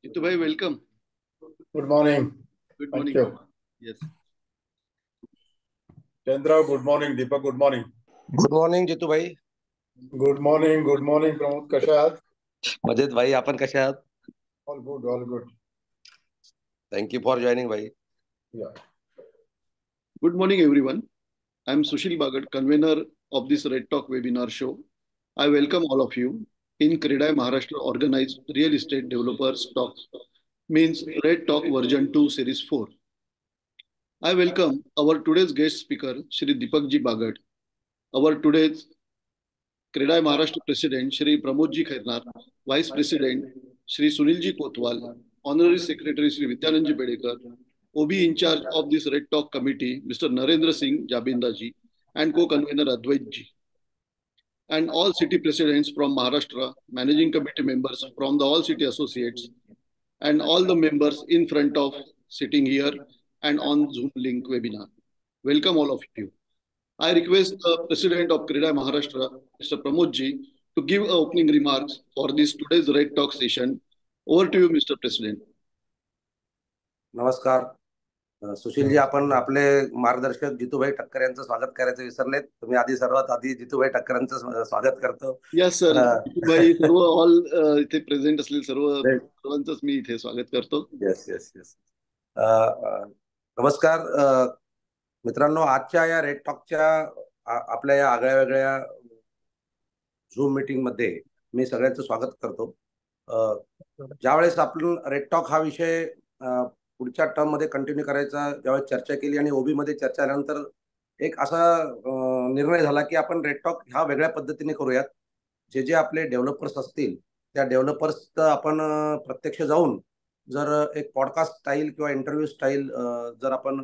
Jitu bhai, welcome. Good morning. Good Thank morning. you. Yes. Chandra, good morning. Deepak, good morning. Good morning Jitu भाई. Good morning. Good morning. Pramod, कसे आहात? मजेत भाई, आपण कसे आहात? All good. All good. Thank you for joining भाई. Yeah. Good morning, everyone. I'm Sushil Bagat, convener of this Red Talk webinar show. I welcome all of you in Credai Maharashtra organized real estate developers talk means Red Talk version 2 series 4. I welcome our today's guest speaker, Shri Deepak Ji Bagat, our today's Credai Maharashtra President, Shri Pramod Ji Khairnar, Vice President, Shri Sunil Ji Kotwal, Honorary Secretary, Shri Vidyanand Ji Bedekar, OB in charge of this Red Talk committee, Mr. Narendra Singh Jabinda Ji, and co-convener Advait Ji, and all city presidents from Maharashtra, managing committee members from the all city associates, and all the members in front of sitting here and on Zoom link webinar. Welcome all of you. I request the President of Credai Maharashtra, Mr. Pramod Ji, to give opening remarks for this today's Red Talk session. Over to you, Mr. President. नमस्कार. सुशीलजी, आपण आपले मार्गदर्शक जितूभाई ठक्कर यांचं स्वागत करायचं विसरलेत. तुम्ही आधी सर्वात आधी जितूभाई ठक्कर यांचं स्वागत करतो. Yes sir. जितूभाई सर्व ऑल इथे प्रेझेंट असलेले सर्वांचंच मी इथे स्वागत करतो. Yes yes yes. नमस्कार मित्रांनो, आजच्या या रेड टॉकच्या आपल्या या आगळ्या वेगळ्या झूम मीटिंग मध्ये मी सगळ्यांचं स्वागत करतो. ज्यावेळेस आपण रेड टॉक हा विषय पुढच्या टर्म मध्ये कंटिन्यू करायचा ज्यावेळेस चर्चा केली आणि ओबी मध्ये चर्चा झाल्यानंतर एक असा निर्णय झाला की आपण रेड टॉक ह्या वेगळ्या पद्धतीने करूयात. जे जे आपले डेव्हलपर्स असतील त्या डेव्हलपर्स आपण प्रत्यक्ष जाऊन जर एक पॉडकास्ट स्टाईल किंवा इंटरव्ह्यू स्टाईल जर आपण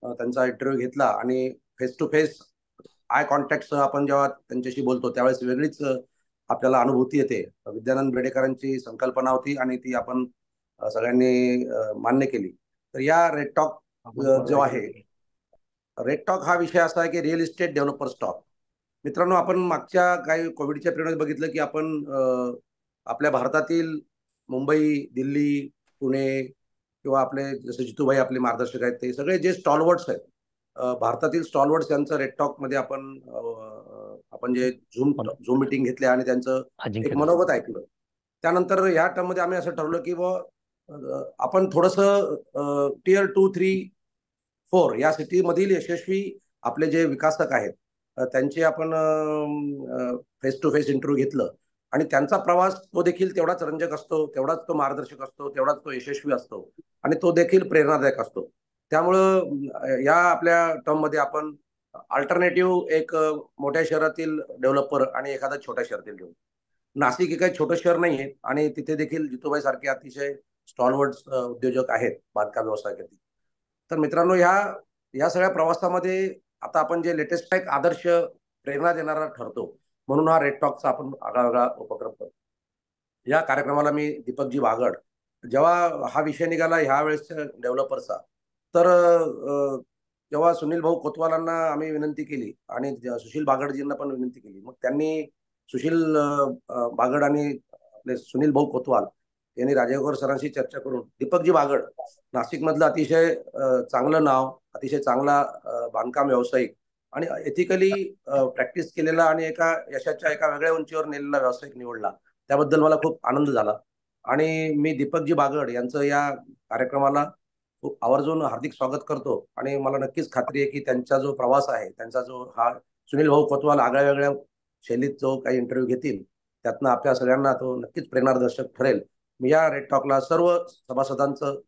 त्यांचा इंटरव्ह्यू घेतला आणि फेस टू फेस आय कॉन्टॅक्टसह आपण जेव्हा त्यांच्याशी बोलतो त्यावेळेस वेगळीच आपल्याला अनुभूती येते. विद्यानंद बेडेकरांची संकल्पना होती आणि ती आपण सगळ्यांनी मान्य केली. तर या रेड टॉक जो आहे, रेड टॉक हा विषय असा आहे की रिअल इस्टेट डेव्हलपर स्टॉक. मित्रांनो, आपण मागच्या काही कोविडच्या पिरियडमध्ये बघितलं की आपण आपल्या भारतातील मुंबई, दिल्ली, पुणे किंवा आपले जसे जितूभाई आपले मार्गदर्शक आहेत ते सगळे जे स्टॉलवर्ड्स आहेत, भारतातील स्टॉलवर्ड्स यांचं रेड टॉक मध्ये आपण जे झूम मीटिंग घेतले आणि त्यांचं एक मनोगत ऐकलं. त्यानंतर या टर्म मध्ये आम्ही असं ठरवलं की आपण थोडंसं टियर 2, 3, 4 या सिटी मधील यशस्वी आपले जे विकासक आहेत त्यांचे आपण फेस टू फेस इंटरव्ह्यू घेतलं आणि त्यांचा प्रवास तो देखील तेवढाच रंजक असतो, तेवढाच तो मार्गदर्शक असतो, तेवढाच तो यशस्वी असतो आणि तो देखील प्रेरणादायक असतो. त्यामुळं या आपल्या टर्म मध्ये आपण अल्टरनेटिव्ह एक मोठ्या शहरातील डेव्हलपर आणि एखादा छोट्या शहरातील डेव्हलपर. नाशिक हे काही छोटं शहर नाहीये आणि तिथे देखील जितूभाई सारखे अतिशय स्टॉलवर्ड्स उद्योजक आहेत बांधकाम व्यवसायातील. तर मित्रांनो, या सगळ्या प्रवासामध्ये आता आपण जे लेटेस्ट एक आदर्श प्रेरणा देणारा ठरतो म्हणून हा रेड टॉकचा आपण आगळा उपक्रम करतो. या कार्यक्रमाला मी दीपकजी बागड, जेव्हा हा विषय निघाला ह्या वेळेस डेव्हलपर्सचा, तर जेव्हा सुनील भाऊ कोतवालांना आम्ही विनंती केली आणि सुशील बागडजींना पण विनंती केली, मग त्यांनी सुशील बागड आणि आपले सुनील भाऊ कोतवाल यांनी राजेगौर सरांशी चर्चा करून दीपकजी बागड, नाशिक मधलं अतिशय चांगलं नाव, अतिशय चांगला बांधकाम व्यावसायिक आणि एथिकली प्रॅक्टिस केलेला आणि एका यशाच्या एका वेगळ्या उंचीवर नेलेला व्यावसायिक निवडला. त्याबद्दल मला खूप आनंद झाला आणि मी दीपकजी बागड यांचं या कार्यक्रमाला खूप आवर्जून हार्दिक स्वागत करतो आणि मला नक्कीच खात्री आहे की त्यांचा जो प्रवास आहे, त्यांचा जो हा सुनील भाऊ कोतवाल आगळ्या वेगळ्या शैलीत जो काही इंटरव्ह्यू घेतील त्यातनं आपल्या सगळ्यांना तो नक्कीच प्रेरणादर्शक ठरेल. मी या रेड टॉकला सर्व सभासदांचं,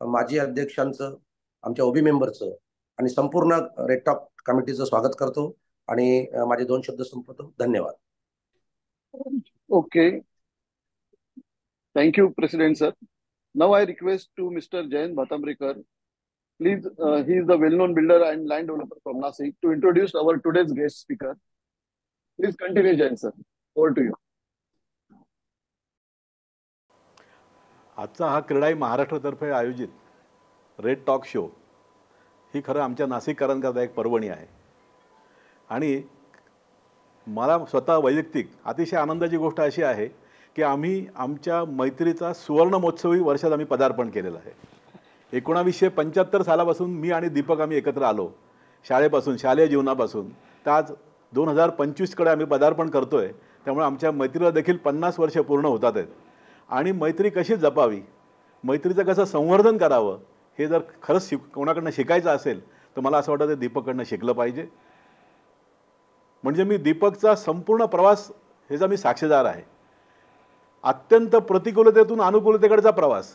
माजी अध्यक्षांचं, आमच्या ओबी मेंबरचं आणि संपूर्ण रेड टॉक कमिटीचं स्वागत करतो आणि माझे 2 शब्द संपवतो. धन्यवाद. Okay. Thank you, President sir. Now I request to Mr. Jayant Bhatambrekar. Please, he is the well-known builder and land developer from Nashik, to introduce our today's guest speaker. Please continue, Jayant sir. Over to you. आजचा हा क्रीडाई महाराष्ट्रातर्फे आयोजित red talk show ही खरं आमच्या नाशिककरांकरता एक पर्वणी आहे आणि मला स्वतः वैयक्तिक अतिशय आनंदाची गोष्ट अशी आहे की आम्ही आमच्या मैत्रीचा सुवर्ण महोत्सवी वर्षात आम्ही पदार्पण केलेलं आहे. 1975 सालापासून मी आणि दीपक आम्ही एकत्र आलो, शाळेपासून, शालेय जीवनापासून. तर आज 2025कडे आम्ही पदार्पण करतोय. त्यामुळे आमच्या मैत्रीला देखील 50 वर्ष पूर्ण होतात आहेत. आणि मैत्री कशी जपावी, मैत्रीचं कसं संवर्धन करावं, हे जर खरंच कोणाकडनं शिकायचं असेल तर मला असं वाटतं ते दीपककडनं शिकलं पाहिजे. म्हणजे मी दीपकचा संपूर्ण प्रवास ह्याचा मी साक्षीदार आहे. अत्यंत प्रतिकूलतेतून अनुकूलतेकडचा प्रवास,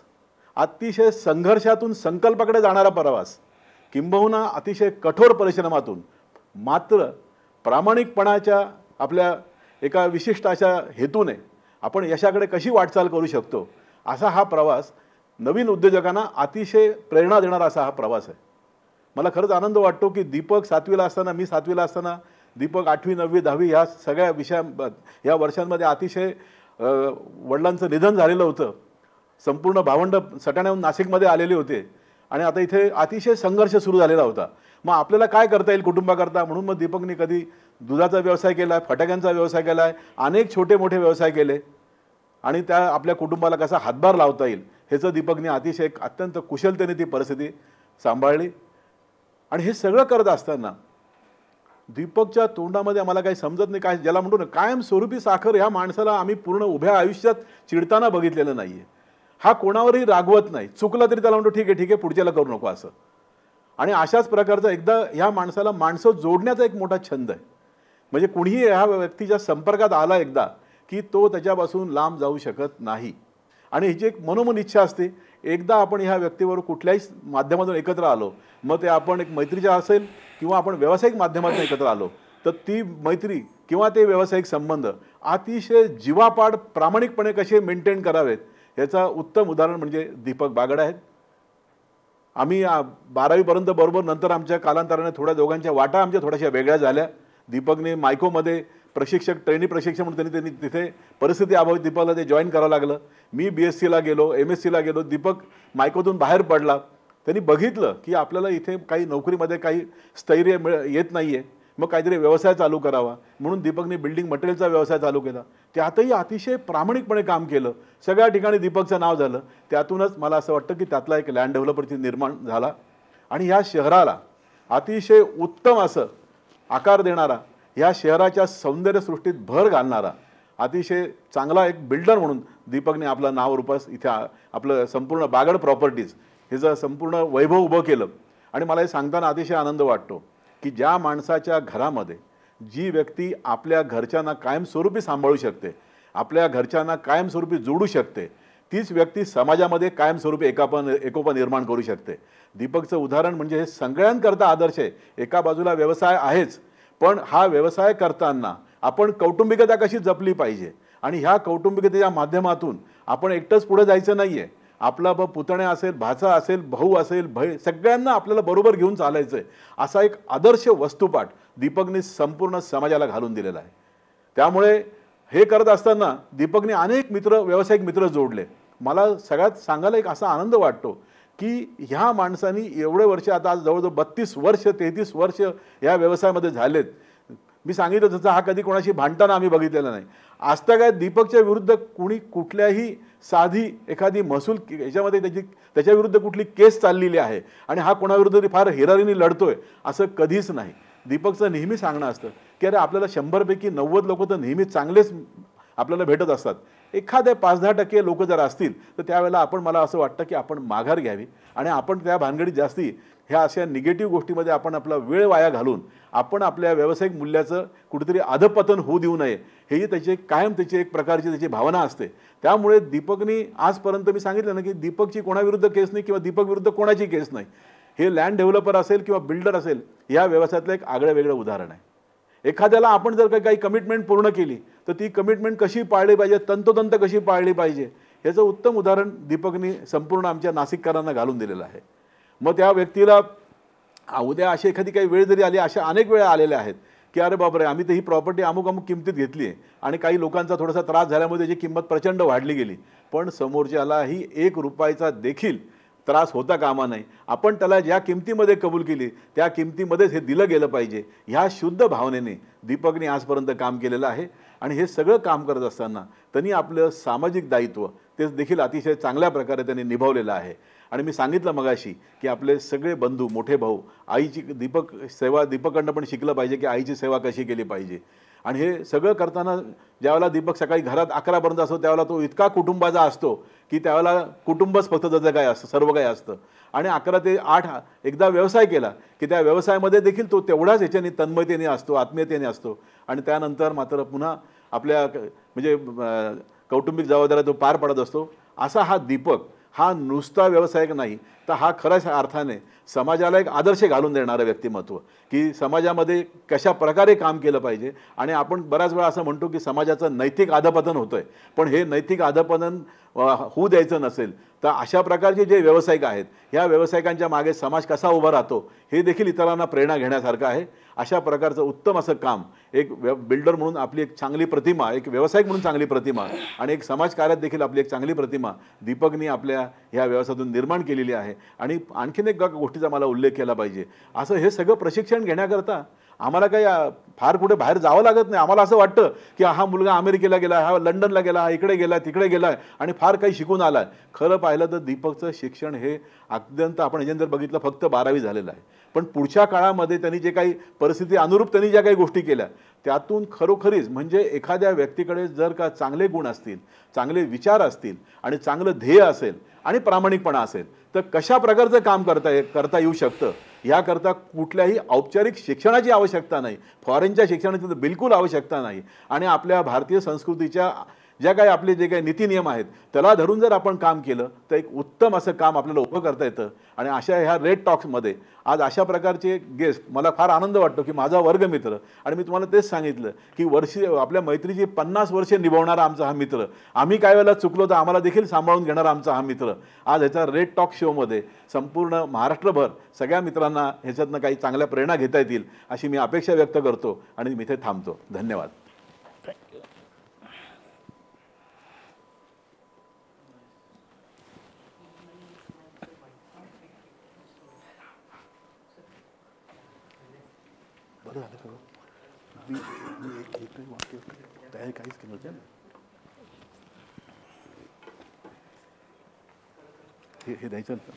अतिशय संघर्षातून संकल्पाकडे जाणारा प्रवास, किंबहुना अतिशय कठोर परिश्रमातून मात्र प्रामाणिकपणाच्या आपल्या एका विशिष्ट अशा हेतूने आपण यशाकडे कशी वाटचाल करू शकतो, असा हा प्रवास नवीन उद्योजकांना अतिशय प्रेरणा देणारा असा हा प्रवास आहे. मला खरंच आनंद वाटतो की दीपक 7वीला असताना, मी 7वीला असताना, दीपक 8वी 9वी 10वी ह्या सगळ्या या वर्षांमध्ये अतिशय वडिलांचं निधन झालेलं होतं. संपूर्ण भावंड सटाण्याहून नाशिकमध्ये आलेले होते आणि आता इथे अतिशय संघर्ष सुरू झालेला होता. मग आपल्याला काय करता येईल कुटुंबाकरता, म्हणून मग दीपकने कधी दुधाचा व्यवसाय केला आहे, फटाक्यांचा व्यवसाय केला आहे, अनेक छोटे मोठे व्यवसाय केले आणि त्या आपल्या कुटुंबाला कसा हातभार लावता येईल ह्याचं दीपकने अतिशय अत्यंत कुशलतेने ती परिस्थिती सांभाळली. आणि हे सगळं करत असताना दीपकच्या तोंडामध्ये आम्हाला काही समजत नाही, काय ज्याला म्हणतो ना कायमस्वरूपी साखर, ह्या माणसाला आम्ही पूर्ण उभ्या आयुष्यात चिडताना बघितलेलं नाही आहे. हा कोणावरही रागवत नाही, चुकलं तरी त्याला म्हणतो ठीक आहे पुढच्याला करू नको असं. आणि अशाच प्रकारचा एकदा ह्या माणसाला माणसं जोडण्याचा एक मोठा छंद आहे. म्हणजे कुणीही ह्या व्यक्तीच्या संपर्कात आला एकदा की तो त्याच्यापासून लांब जाऊ शकत नाही. आणि हिची एक मनोमन इच्छा असते, एकदा आपण ह्या व्यक्तीवर कुठल्याही माध्यमातून एकत्र आलो, मग ते आपण एक मैत्रीच्या असेल किंवा आपण व्यावसायिक माध्यमातून एकत्र आलो, तर ती मैत्री किंवा ते व्यावसायिक संबंध अतिशय जीवापाड प्रामाणिकपणे कसे मेंटेन करावेत याचा उत्तम उदाहरण म्हणजे दीपक बागड आहेत. आम्ही 12वीपर्यंत बरोबर, नंतर आमच्या कालांतराने थोड्या दोघांच्या वाटा आमच्या थोड्याशा वेगळ्या झाल्या. दीपकने मायकोमध्ये ट्रेनी प्रशिक्षक म्हणून त्यांनी तिथे परिस्थिती अभावी दीपकला ते जॉईन करावं लागलं. मी BScला गेलो, MScला गेलो, दीपक मायकोतून बाहेर पडला. त्यांनी बघितलं की आपल्याला इथे काही नोकरीमध्ये काही स्थैर्य येत नाही आहे, मग काहीतरी व्यवसाय चालू करावा म्हणून दीपकने बिल्डिंग मटेरियलचा व्यवसाय चालू केला. त्यातही अतिशय प्रामाणिकपणे काम केलं, सगळ्या ठिकाणी दीपकचं नाव झालं. त्यातूनच मला असं वाटतं की त्यातला एक लँड डेव्हलपरची निर्माण झाला आणि ह्या शहराला अतिशय उत्तम असं आकार देणारा, ह्या शहराच्या सौंदर्यसृष्टीत भर घालणारा अतिशय चांगला एक बिल्डर म्हणून दीपकने आपलं नाव रूपास इथे आपलं संपूर्ण बागड प्रॉपर्टीज ह्याचं संपूर्ण वैभव उभं केलं. आणि मला हे सांगताना अतिशय आनंद वाटतो की ज्या माणसाच्या घरामध्ये जी व्यक्ती आपल्या घरच्यांना कायमस्वरूपी सांभाळू शकते, आपल्या घरच्यांना कायमस्वरूपी जोडू शकते, तीच व्यक्ती समाजामध्ये कायमस्वरूपी एकोपा निर्माण करू शकते. दीपकचं उदाहरण म्हणजे हे सगळ्यांकरता आदर्श आहे. एका बाजूला व्यवसाय आहेच, पण हा व्यवसाय करताना आपण कौटुंबिकता कशी जपली पाहिजे आणि ह्या कौटुंबिकतेच्या माध्यमातून आपण एकटंच पुढे जायचं नाही आहे. आपला पुतण्या असेल, भाचा असेल, भाऊ असेल, सगळ्यांना आपल्याला बरोबर घेऊन चालायचं आहे, असा एक आदर्श वस्तुपाठ दीपकने संपूर्ण समाजाला घालून दिलेला आहे. त्यामुळे हे करत असताना दीपकने अनेक व्यावसायिक मित्र जोडले. मला सगळ्यात सांगायला एक असा आनंद वाटतो की ह्या माणसांनी एवढे वर्ष, आता जवळजवळ 32 वर्ष 33 वर्ष या व्यवसायामध्ये झालेत. मी सांगितलं तसं हा कधी कोणाशी भांडताना आम्ही बघितलेला नाही. आजता काय दीपकच्या विरुद्ध कुणी कुठल्याही साधी एखादी महसूल याच्यामध्ये त्याच्या विरुद्ध कुठली केस चाललेली आहे आणि हा कोणाविरुद्ध फार हिरारीने लढतोय असं कधीच नाही. दीपकचं नेहमी सांगणं असतं की अरे आपल्याला 100 पैकी 90 लोक तर नेहमी चांगलेच आपल्याला भेटत असतात. एखाद्या 5-10% लोक जर असतील तर त्यावेळेला आपण, मला असं वाटतं की आपण माघार घ्यावी आणि आपण त्या भानगडीत जास्ती ह्या अशा निगेटिव्ह गोष्टीमध्ये आपण आपला वेळ वाया घालून आपण आपल्या व्यावसायिक मूल्याचं कुठेतरी अधपतन होऊ देऊ नये, हेही त्याची एक प्रकारची त्याची भावना असते. त्यामुळे दीपकनी आजपर्यंत मी सांगितलं ना की दीपकची कोणाविरुद्ध केस नाही किंवा दीपक विरुद्ध कोणाची केस नाही. हे लँड डेव्हलपर असेल किंवा बिल्डर असेल, या व्यवसायातलं एक आगळं वेगळं उदाहरण आहे. एखाद्याला आपण जर काही कमिटमेंट पूर्ण केली तर ती कमिटमेंट कशी पाळली पाहिजे, तंतोतंत कशी पाळली पाहिजे, याचं उत्तम उदाहरण दीपकनी संपूर्ण आमच्या नाशिककरांना घालून दिलेलं आहे. मग त्या व्यक्तीला उद्या अशी एखादी काही वेळ जरी आली, अशा अनेक वेळा आलेल्या आहेत की अरे बापरे आम्ही तर ही प्रॉपर्टी अमुक किमतीत घेतली आहे आणि काही लोकांचा थोडासा त्रास झाल्यामुळे त्याची किंमत प्रचंड वाढली गेली, पण समोरच्यालाही 1 रुपयाचा देखील त्रास होता कामा नये. आपण त्याला ज्या किमतीमध्ये कबूल केली त्या किमतीमध्येच हे दिलं गेलं पाहिजे, ह्या शुद्ध भावनेने दीपकने आजपर्यंत काम केलेलं आहे. आणि हे सगळं काम करत असताना त्यांनी आपलं सामाजिक दायित्व ते देखील अतिशय चांगल्या प्रकारे त्यांनी निभावलेलं आहे. आणि मी सांगितलं मगाशी की आपले सगळे बंधू, मोठे भाऊ, आईची दीपककडनं पण शिकलं पाहिजे की आईची सेवा कशी केली पाहिजे. आणि हे सगळं करताना ज्यावेळेला दीपक सकाळी घरात 11 पर्यंत असतो त्यावेळेला तो इतका कुटुंबाचा असतो की त्यावेळेला कुटुंबच फक्त त्याचं काय असतं, सर्व काही असतं. आणि 11 ते 8 एकदा व्यवसाय केला की त्या व्यवसायामध्ये देखील तो तेवढाच ह्याच्याने तन्मयतेने असतो, आत्मीयतेने असतो. आणि त्यानंतर मात्र पुन्हा आपल्या म्हणजे कौटुंबिक जबाबदाऱ्या तो पार पडत असतो. असा हा दीपक हा नुसता व्यावसायिक नाही, तर हा खऱ्याच अर्थाने समाजाला एक आदर्श घालून देणारं व्यक्तिमत्व, की समाजामध्ये कशा प्रकारे काम केलं पाहिजे. आणि आपण बऱ्याच वेळा असं म्हणतो की समाजाचं नैतिक अधपतन होतं आहे, पण हे नैतिक अधपतन होऊ द्यायचं नसेल तर अशा प्रकारचे जे व्यावसायिक आहेत, ह्या व्यावसायिकांच्या मागे समाज कसा उभा राहतो हे देखील इतरांना प्रेरणा घेण्यासारखं आहे. अशा प्रकारचं उत्तम असं काम एक बिल्डर म्हणून आपली एक चांगली प्रतिमा, एक व्यावसायिक म्हणून चांगली प्रतिमा आणि एक समाजकार्यात देखील आपली एक चांगली प्रतिमा दीपकनी आपल्या ह्या व्यवसायातून निर्माण केलेली आहे. आणि आणखीन एक गोष्टीचा मला उल्लेख केला पाहिजे, असं हे सगळं प्रशिक्षण घेण्याकरता आम्हाला काही फार कुठे बाहेर जावं लागत नाही. आम्हाला असं वाटतं की हा मुलगा अमेरिकेला गेला, हा लंडनला गेला, हा इकडे गेला, तिकडे गेला आणि फार काही शिकून आला. खरं पाहिलं तर दीपकचं शिक्षण हे अत्यंत आपण ह्याच्यानंतर बघितलं फक्त 12वी झालेलं आहे. पण पुढच्या काळामध्ये त्यांनी जे काही परिस्थिती अनुरूप त्यांनी ज्या काही गोष्टी केल्या त्यातून खरोखरीच म्हणजे एखाद्या व्यक्तीकडे जर का चांगले गुण असतील, चांगले विचार असतील आणि चांगलं ध्येय असेल आणि प्रामाणिकपणा असेल तर कशा प्रकारचं काम करता येऊ शकतं. याकरता कुठल्याही औपचारिक शिक्षणाची आवश्यकता नाही, फॉरेनच्या शिक्षणाची तर बिलकुल आवश्यकता नाही. आणि आपल्या भारतीय संस्कृतीच्या ज्या काही आपले जे काही नीतिनियम आहेत त्याला धरून जर आपण काम केलं तर एक उत्तम असं काम आपल्याला उभं करता येतं. आणि अशा ह्या रेड टॉक्समध्ये आज अशा प्रकारचे गेस्ट मला फार आनंद वाटतो की माझा वर्गमित्र, आणि मी तुम्हाला तेच सांगितलं की आपल्या मैत्रीची 50 वर्षे निभावणारा आमचा हा मित्र, आम्ही काय वेळेला चुकलो तर आम्हाला देखील सांभाळून घेणारा आमचा हा मित्र आज ह्याचा रेड टॉक शोमध्ये संपूर्ण महाराष्ट्रभर सगळ्या मित्रांना ह्याच्यातनं काही चांगल्या प्रेरणा घेता येतील अशी मी अपेक्षा व्यक्त करतो आणि मी इथे थांबतो. धन्यवाद. बरं झालं सगळं. मी एकही वाक्य तयारी काहीच केलं नव्हतं ना. हे द्यायचं ना.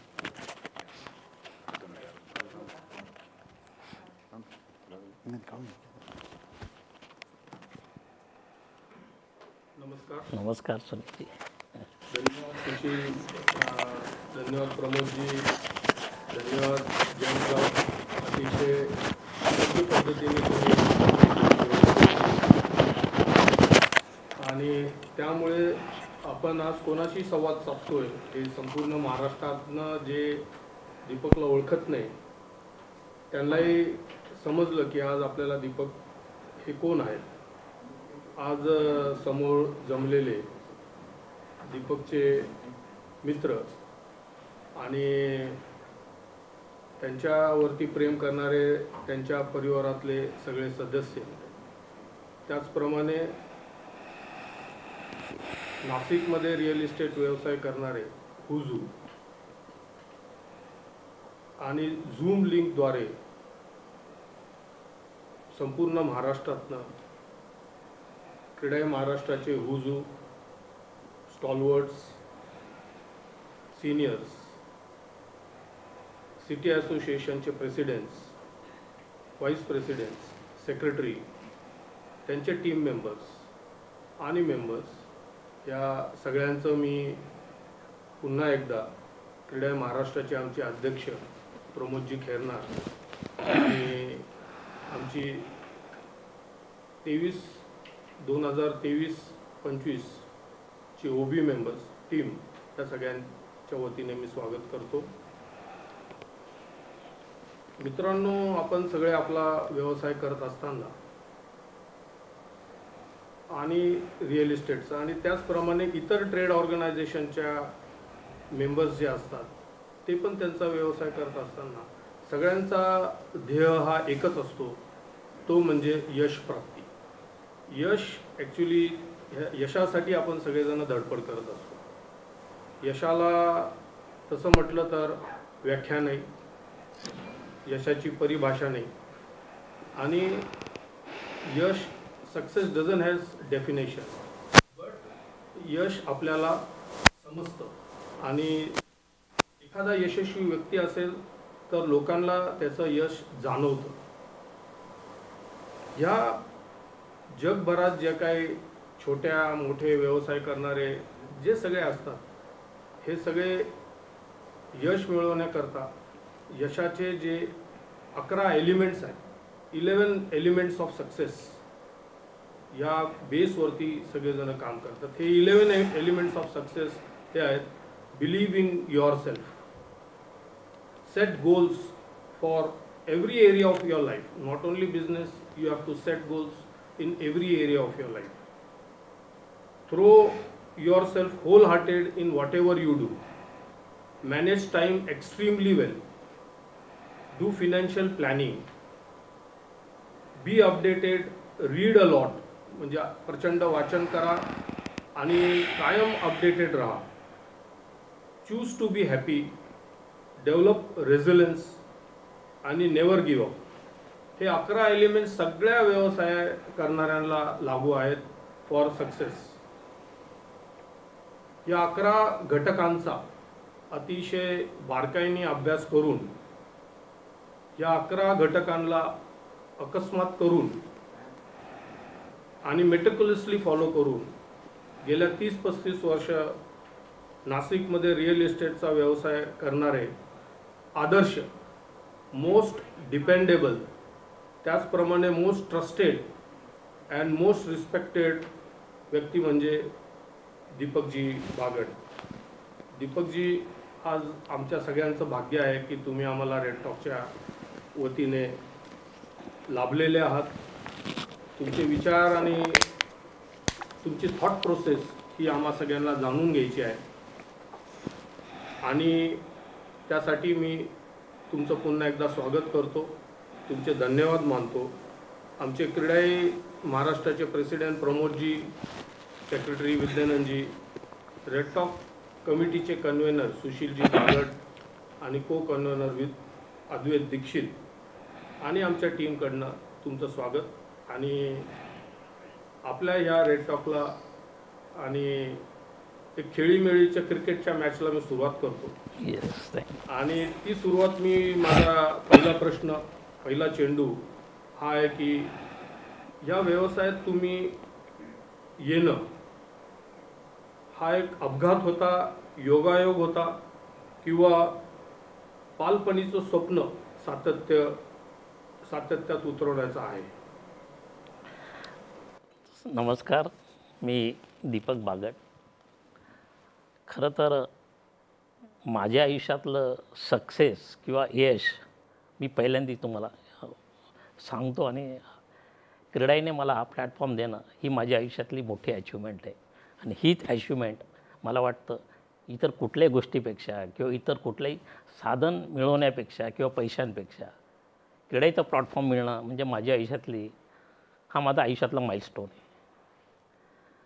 नमस्कार सुनीलजी. धन्यवाद सुशील, धन्यवाद प्रमोदजी, धन्यवाद जयंतराव. अतिशय योग्य पद्धतीने आणि त्यामुळे आपण आज कोणाशी संवाद साधतोय हे संपूर्ण महाराष्ट्रातनं जे दीपकला ओळखत नाही त्यांनाही समजलं की आज आपल्याला दीपक हे कोण आहेत. आज समोर जमलेले दीपकचे मित्र आणि त्यांच्यावरती प्रेम करणारे त्यांच्या परिवारातले सगळे सदस्य, त्याचप्रमाणे नाशिकमध्ये रिअल इस्टेट व्यवसाय करणारे हुजू आणि झूम लिंकद्वारे संपूर्ण महाराष्ट्रातनं क्रीडा महाराष्ट्राचे हुजू, स्टॉलवर्ड्स, सिनियर्स, सिटी असोसिएशनचे प्रेसिडेंट्स, व्हाईस प्रेसिडेंट्स, सेक्रेटरी, त्यांचे टीम मेंबर्स आणि मेंबर्स या सगळ्यांचं मी पुन्हा एकदा क्रीडा महाराष्ट्राचे आमचे अध्यक्ष प्रमोदजी खैरनार आणि आमची 2023-25 ची ओबी मेंबर्स टीम या सगळ्यांच्या वतीने मी स्वागत करतो. मित्रांनो, आपण सगळे आपला व्यवसाय करत असताना आणि रिअल इस्टेटचा आणि त्याचप्रमाणे इतर ट्रेड ऑर्गनायझेशनच्या मेंबर्स जे असतात ते पण त्यांचा व्यवसाय करत असताना सगळ्यांचा ध्येय हा एकच असतो, तो म्हणजे यश प्राप्ती. यश ॲक्च्युली यशासाठी आपण सगळेजण धडपड करत असतो. यशाला तसं म्हटलं तर व्याख्या नाही, यशाची परिभाषा नाही आणि यश success doesn't has definition, but यश आपल्याला समजतं आणि एखादा यशस्वी व्यक्ती असेल तर लोकांना त्याचं यश जाणवतं. ह्या जगभरात जे काही छोट्या मोठे व्यवसाय करणारे जे सगळे असतात, हे सगळे यश मिळवण्याकरता यशाचे जे 11 एलिमेंट्स आहेत, 11 एलिमेंट्स ऑफ सक्सेस, या बेसवरती सगळेजण काम करतात. हे 11 एलिमेंट्स ऑफ सक्सेस हे आहेत: believe in your self, set goals for every area of your life, not only business, you have to set goals in every area of your life. Throw yourself wholehearted in whatever you do. Manage time extremely well. Do financial planning. Be updated, read a lot, म्हणजे प्रचंड वाचन करा आणि कायम updated राहा. Choose to be happy. Develop resilience आणि never give up. हे 11 element सगळ्या व्यवसाय करणाऱ्यांना लागू आहेत फॉर सक्सेस. या 11 घटकांचा अतिशय बारकाईने अभ्यास करून, या 11 घटकांना अकस्मात करून आणि मेटिक्युलसली फॉलो करून गेल्या 30-35 वर्ष नाशिकमध्ये रिअल इस्टेटचा व्यवसाय करणारे आदर्श, मोस्ट डिपेंडेबल, त्याचप्रमाणे most trusted and most respected व्यक्ती म्हणजे दीपकजी बागड. दीपकजी, आज आमच्या सगळ्यांचं भाग्य आहे की तुम्ही आम्हाला रेड टॉकच्या वतीने लाभलेले आहात. तुमचे विचार आणि तुमची थॉट प्रोसेस ही आम्हा सगळ्यांना जाणून घ्यायची आहे आणि त्यासाठी मी तुमचं पुन्हा एकदा स्वागत करतो, तुमचे धन्यवाद मानतो. आमचे क्रीडाई महाराष्ट्राचे president Pramod ji, secretary विद्यानंदजी, red talk कमिटीचे कन्व्हेनर सुशीलजी बागड आणि को कन्व्हेनर अद्वैत दीक्षित आणि आमच्या टीमकडनं तुमचं स्वागत. आणि आपल्या ह्या रेड टॉकला आणि एक खेळीमेळीच्या क्रिकेटच्या मॅचला मी सुरुवात करतो. आणि ती सुरुवात मी, माझा पहिला प्रश्न, पहिला चेंडू हा आहे की या व्यवसायात तुम्ही येणं हा एक अपघात होता, योगायोग होता, किंवा बालपणीचं स्वप्न सातत्यात उतरवण्याचं आहे? नमस्कार, मी दीपक बागड. खरं तर माझ्या आयुष्यातलं सक्सेस किंवा यश मी पहिल्यांदा तुम्हाला सांगतो आणि क्रीडाईने मला हा प्लॅटफॉर्म देणं ही माझ्या आयुष्यातली मोठी अचिव्हमेंट आहे. आणि हीच अचिव्हमेंट मला वाटतं इतर कुठल्याही गोष्टीपेक्षा किंवा इतर कुठलंही साधन मिळवण्यापेक्षा किंवा पैशांपेक्षा क्रीडाईचा प्लॅटफॉर्म मिळणं म्हणजे माझ्या आयुष्यातली हा माझा आयुष्यातला माइलस्टोन आहे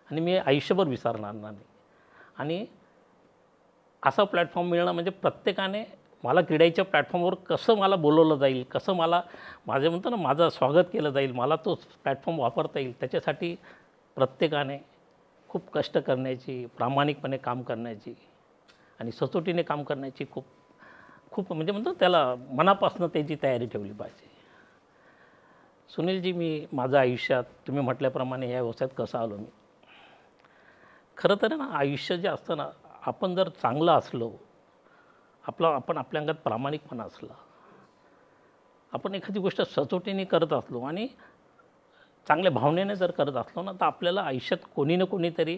आणि मी आयुष्यभर विसरणार नाही. आणि असा प्लॅटफॉर्म मिळणं म्हणजे प्रत्येकाने मला क्रीडाईच्या प्लॅटफॉर्मवर कसं मला बोलवलं जाईल, कसं माझं म्हणतो ना माझं स्वागत केलं जाईल, मला तो प्लॅटफॉर्म वापरता येईल, त्याच्यासाठी प्रत्येकाने खूप कष्ट करण्याची, प्रामाणिकपणे काम करण्याची आणि सचोटीने काम करण्याची खूप म्हणजे म्हणतो त्याला मनापासून त्याची तयारी ठेवली पाहिजे. सुनीलजी, मी माझं आयुष्यात तुम्ही म्हटल्याप्रमाणे या व्यवसायात कसं आलो मी. खरं तर ना आयुष्य जे असतं ना, आपण जर चांगलं असलो, आपण आपल्या अंगात प्रामाणिकपणा असला, आपण एखादी गोष्ट सचोटीने करत असलो आणि चांगल्या भावनेने जर करत असलो ना, तर आपल्याला आयुष्यात कोणी ना कोणीतरी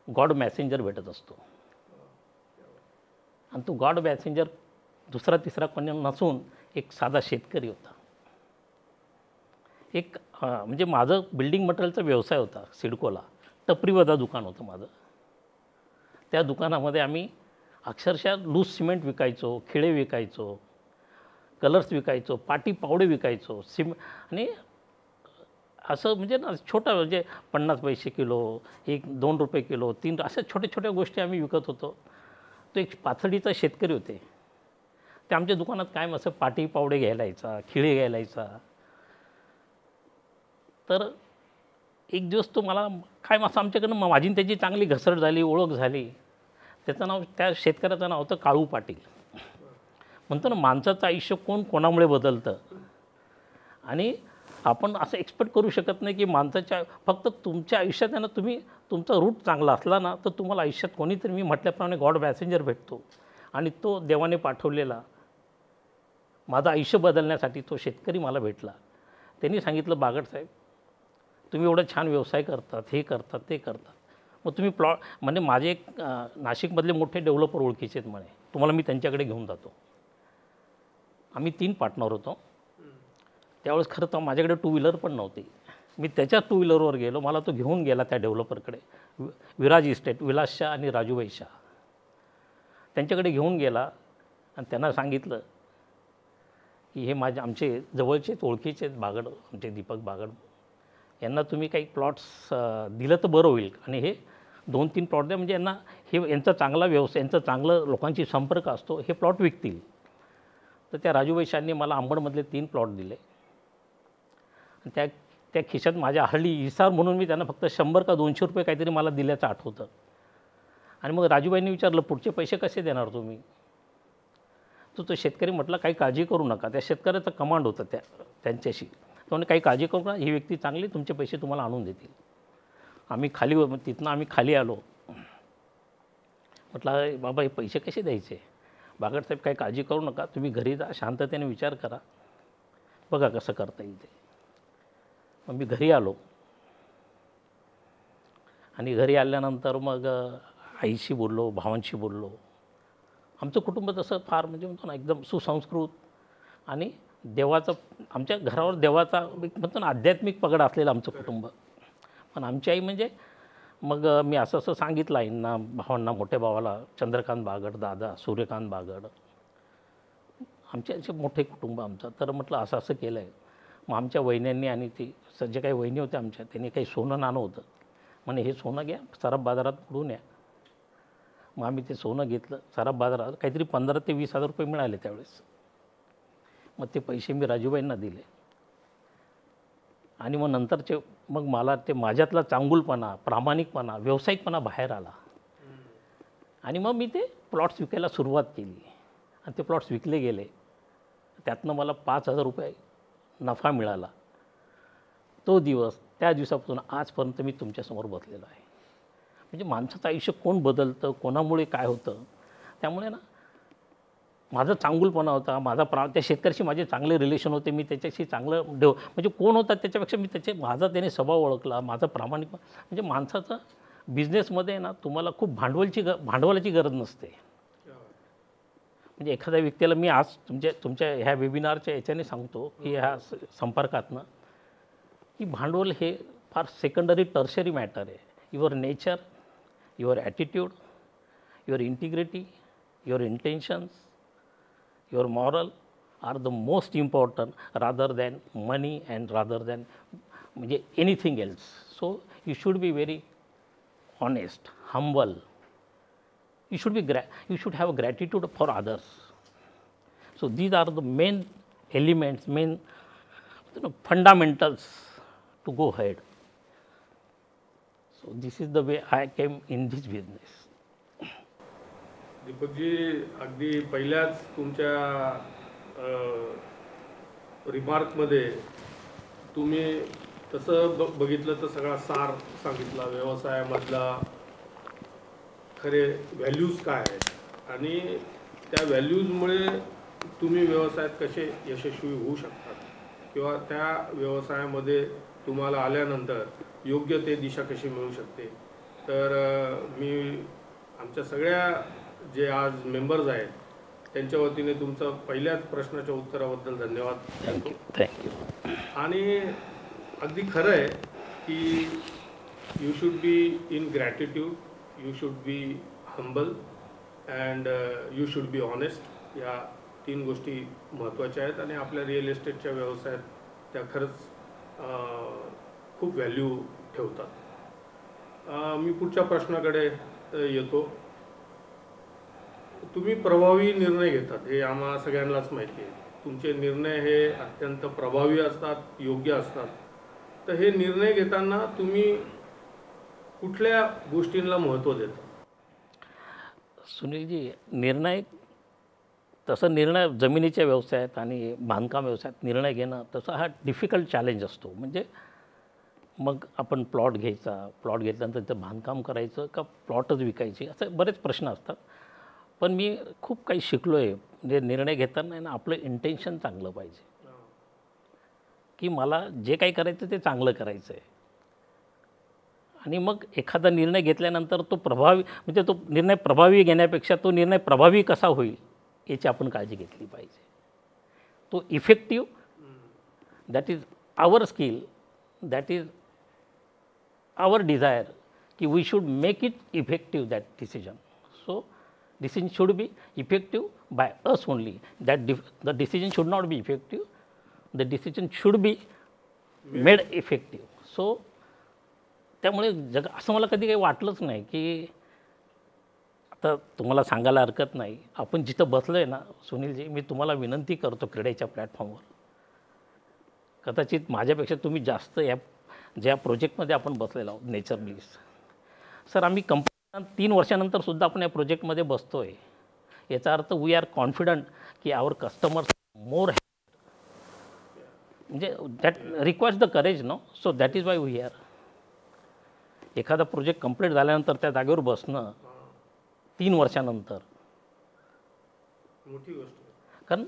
गॉड मॅसेंजर भेटत असतो. आणि तो गॉड मॅसेंजर दुसरा तिसरा कोणी नसून एक साधा शेतकरी होता. म्हणजे माझं बिल्डिंग मटेरियलचा व्यवसाय होता सिडकोला. टपरीवजा दुकान होतं माझं. त्या दुकानामध्ये आम्ही अक्षरशः लूज सिमेंट विकायचो, खिळे विकायचो, कलर्स विकायचो, पाटी पावडे विकायचो, आणि असं म्हणजे ना छोटं म्हणजे 50 पैसे किलो, 1-2 रुपये किलो, 3 अशा छोट्या छोट्या गोष्टी आम्ही विकत होतो. तो एक पाथर्डीचा शेतकरी होते. ते आमच्या दुकानात कायम असं पाटी पावडे घ्यायला यायचा, खिळे घ्यायला यायचा. तर एक दिवस तो मला काय असं आमच्याकडनं माझी त्याची चांगली घसरट झाली, ओळख झाली. त्याचं नाव, त्या शेतकऱ्याचं नाव होतं काळू पाटील. म्हणतो ना, माणसाचं आयुष्य कोण कोणामुळे बदलतं. आणि आपण असं एक्सपेक्ट करू शकत नाही की माणसाच्या, फक्त तुमच्या आयुष्यात आहे ना, तुम्ही तुमचा रूट चांगला असला ना, तर तुम्हाला आयुष्यात कोणीतरी, मी म्हटल्याप्रमाणे गॉड मॅसेंजर भेटतो. आणि तो देवाने पाठवलेला माझं आयुष्य बदलण्यासाठी तो शेतकरी मला भेटला. त्यांनी सांगितलं, बागड साहेब, तुम्ही एवढा छान व्यवसाय करतात, हे करतात, ते करतात, मग तुम्ही प्लॉट, म्हणजे माझे एक नाशिकमधले मोठे डेव्हलपर ओळखीचे आहेत म्हणे, तुम्हाला मी त्यांच्याकडे घेऊन जातो. आम्ही 3 पार्टनर होतो त्यावेळेस. खरं तर माझ्याकडे 2 व्हीलर पण नव्हती. मी त्याच्या 2 व्हीलरवर गेलो. मला तो घेऊन गेला त्या डेव्हलपरकडे, विराज इस्टेट, विलास शाह आणि राजूभाई शाह. त्यांच्याकडे घेऊन गेला आणि त्यांना सांगितलं की हे आमचे जवळचे ओळखीचे आहेत बागड, आमचे दीपक बागड, यांना तुम्ही काही प्लॉट्स दिलं तर बरं होईल. आणि हे 2-3 प्लॉट द्या, म्हणजे यांना यांचा चांगला व्यवसाय, यांचा चांगलं लोकांशी संपर्क असतो, हे प्लॉट विकतील. तर त्या राजूभाई शाहनी मला अंबडमधले 3 प्लॉट दिले. आणि त्या खिशात माझ्या हल्ली हिसार म्हणून मी त्यांना फक्त 100 का 200 रुपये काहीतरी मला दिल्याचं आठवतं. आणि मग राजूबाईंनी विचारलं, पुढचे पैसे कसे देणार तुम्ही? तो शेतकरी म्हटला, काही काळजी करू नका. त्या शेतकऱ्याचा कमांड होतं त्यांच्याशी. तो म्हणे, काही काळजी करू नका, ही व्यक्ती चांगली, तुमचे पैसे तुम्हाला आणून देतील. तिथनं आम्ही खाली आलो. म्हटलं, बाबा हे पैसे कसे द्यायचे? बागड साहेब, काही काळजी करू नका, तुम्ही घरी जा, शांततेने विचार करा, बघा कसं करता येईल ते. मग मी घरी आलो. आणि घरी आल्यानंतर मग आईशी बोललो, भावांशी बोललो. आमचं कुटुंब तसं फार, म्हणजे म्हणतो ना, एकदम सुसंस्कृत आणि देवाचं, आमच्या घरावर देवाचा म्हणतो ना, आध्यात्मिक पगड असलेलं आमचं कुटुंब. पण आमची आई म्हणजे, मग मी असं सांगितलं आईंना, भावांना, मोठ्या भावाला चंद्रकांत बागड, दादा सूर्यकांत बागड, आमचे असे मोठे कुटुंब आमचं. तर म्हटलं असं असं केलं आहे. मग आमच्या वहिन्यांनी आणि ती जे काही वहिनी होत्या आमच्या, त्यांनी काही सोनं नाणं होतं, म्हणे हे सोनं घ्या, सराफ बाजारात पडून या. मग आम्ही ते सोनं घेतलं. सराफ बाजारात काहीतरी 15,000 ते 20,000 रुपये मिळाले त्यावेळेस. मग ते पैसे मी राजूबाईंना दिले. आणि मग नंतरचे, मग मला ते माझ्यातला चांगुलपणा, प्रामाणिकपणा, व्यावसायिकपणा बाहेर आला. आणि मग मी ते प्लॉट्स विकायला सुरुवात केली. आणि ते प्लॉट्स विकले गेले. त्यातनं मला 5,000 रुपये नफा मिळाला. तो दिवस, त्या दिवसापासून आजपर्यंत मी तुमच्यासमोर बसलेलो आहे. म्हणजे माणसाचं आयुष्य कोण बदलतं, कोणामुळे काय होतं. त्यामुळे ना, माझा चांगुलपणा होता, त्या शेतकऱ्याशी माझे चांगले रिलेशन होते, मी त्याच्याशी चांगलं म्हणजे कोण होता त्याच्यापेक्षा मी माझा त्याने स्वभाव ओळखला, माझा प्रामाणिक. म्हणजे माणसाचं बिझनेसमध्ये ना, तुम्हाला खूप भांडवलाची गरज नसते. म्हणजे एखाद्या व्यक्तीला मी आज तुमच्या ह्या वेबिनारच्या याच्याने सांगतो की ह्या संपर्कातनं, की भांडवल हे फार सेकंडरी, टर्शरी मॅटर आहे. Your nature, your attitude, your integrity, your intentions, your moral are the most important rather than money and rather than म्हणजे anything else. So you should be very honest, humble. You should have a gratitude for others. So these are the main elements, main fundamentals to go ahead. So this is the way I came in this business. Deepakji, अगदी पहिल्याच तुमच्या रिमार्कमध्ये तुम्ही तसं बघितलं तर सगळा सार सांगितला व्यवसायामधला, खरे व्हॅल्यूज काय आहेत आणि त्या व्हॅल्यूजमुळे तुम्ही व्यवसायात कसे यशस्वी होऊ शकतात किंवा त्या व्यवसायामध्ये तुम्हाला आल्यानंतर योग्य ते दिशा कशी मिळू शकते. तर मी आमच्या सगळ्या जे आज मेंबर्स आहेत त्यांच्या वतीने तुमचं पहिल्याच प्रश्नाच्या उत्तराबद्दल धन्यवाद. थँक्यू. आणि अगदी खरं आहे की you should be in gratitude, you should be humble and you should be honest. या 3 गोष्टी महत्त्वाच्या आहेत आणि आपल्या रिअल इस्टेटच्या व्यवसायात त्या खरंच खूप व्हॅल्यू ठेवतात. मी पुढच्या प्रश्नाकडे येतो. तुम्ही प्रभावी निर्णय घेतात हे आम्हा सगळ्यांनाच माहिती आहे. तुमचे निर्णय हे अत्यंत प्रभावी असतात, योग्य असतात. तर हे निर्णय घेताना तुम्ही कुठल्या गोष्टींना महत्त्व देता? सुनीलजी, निर्णय जमिनीच्या व्यवसायात आणि बांधकाम व्यवसायात निर्णय घेणं तसा हा डिफिकल्ट चॅलेंज असतो. म्हणजे मग आपण प्लॉट घेतल्यानंतर त्याचं बांधकाम करायचं का प्लॉटच विकायचे, असे बरेच प्रश्न असतात. पण मी खूप काही शिकलो आहे. म्हणजे निर्णय घेताना आहे ना, आपलं इंटेन्शन चांगलं पाहिजे, की मला जे काही करायचं ते चांगलं करायचं आहे. आणि मग एखादा निर्णय घेतल्यानंतर तो निर्णय प्रभावी घेण्यापेक्षा तो निर्णय प्रभावी कसा होईल याची आपण काळजी घेतली पाहिजे. तो effective, that is our skill, that is our desire, की we should make it effective that decision. So decision should be effective by us only. The decision should not be effective. The decision should be made effective. So त्यामुळे असं मला कधी काही वाटलंच नाही, की आता तुम्हाला सांगायला हरकत नाही, आपण जिथं बसलो आहे ना सुनीलजी, मी तुम्हाला विनंती करतो क्रीडेच्या प्लॅटफॉर्मवर, कदाचित माझ्यापेक्षा तुम्ही जास्त ज्या प्रोजेक्टमध्ये आपण बसलेलो आहोत, नेचर ब्लिस सर, आम्ही 3 वर्षानंतर सुद्धा आपण या प्रोजेक्टमध्ये बसतो आहे. याचा अर्थ वी आर कॉन्फिडंट की आवर कस्टमर्स मोर, म्हणजे that requires the courage, no. So that is why we are. एखादा प्रोजेक्ट कंप्लीट झाल्यानंतर त्या जागेवर बसणं 3 वर्षानंतर मोठी गोष्ट, कारण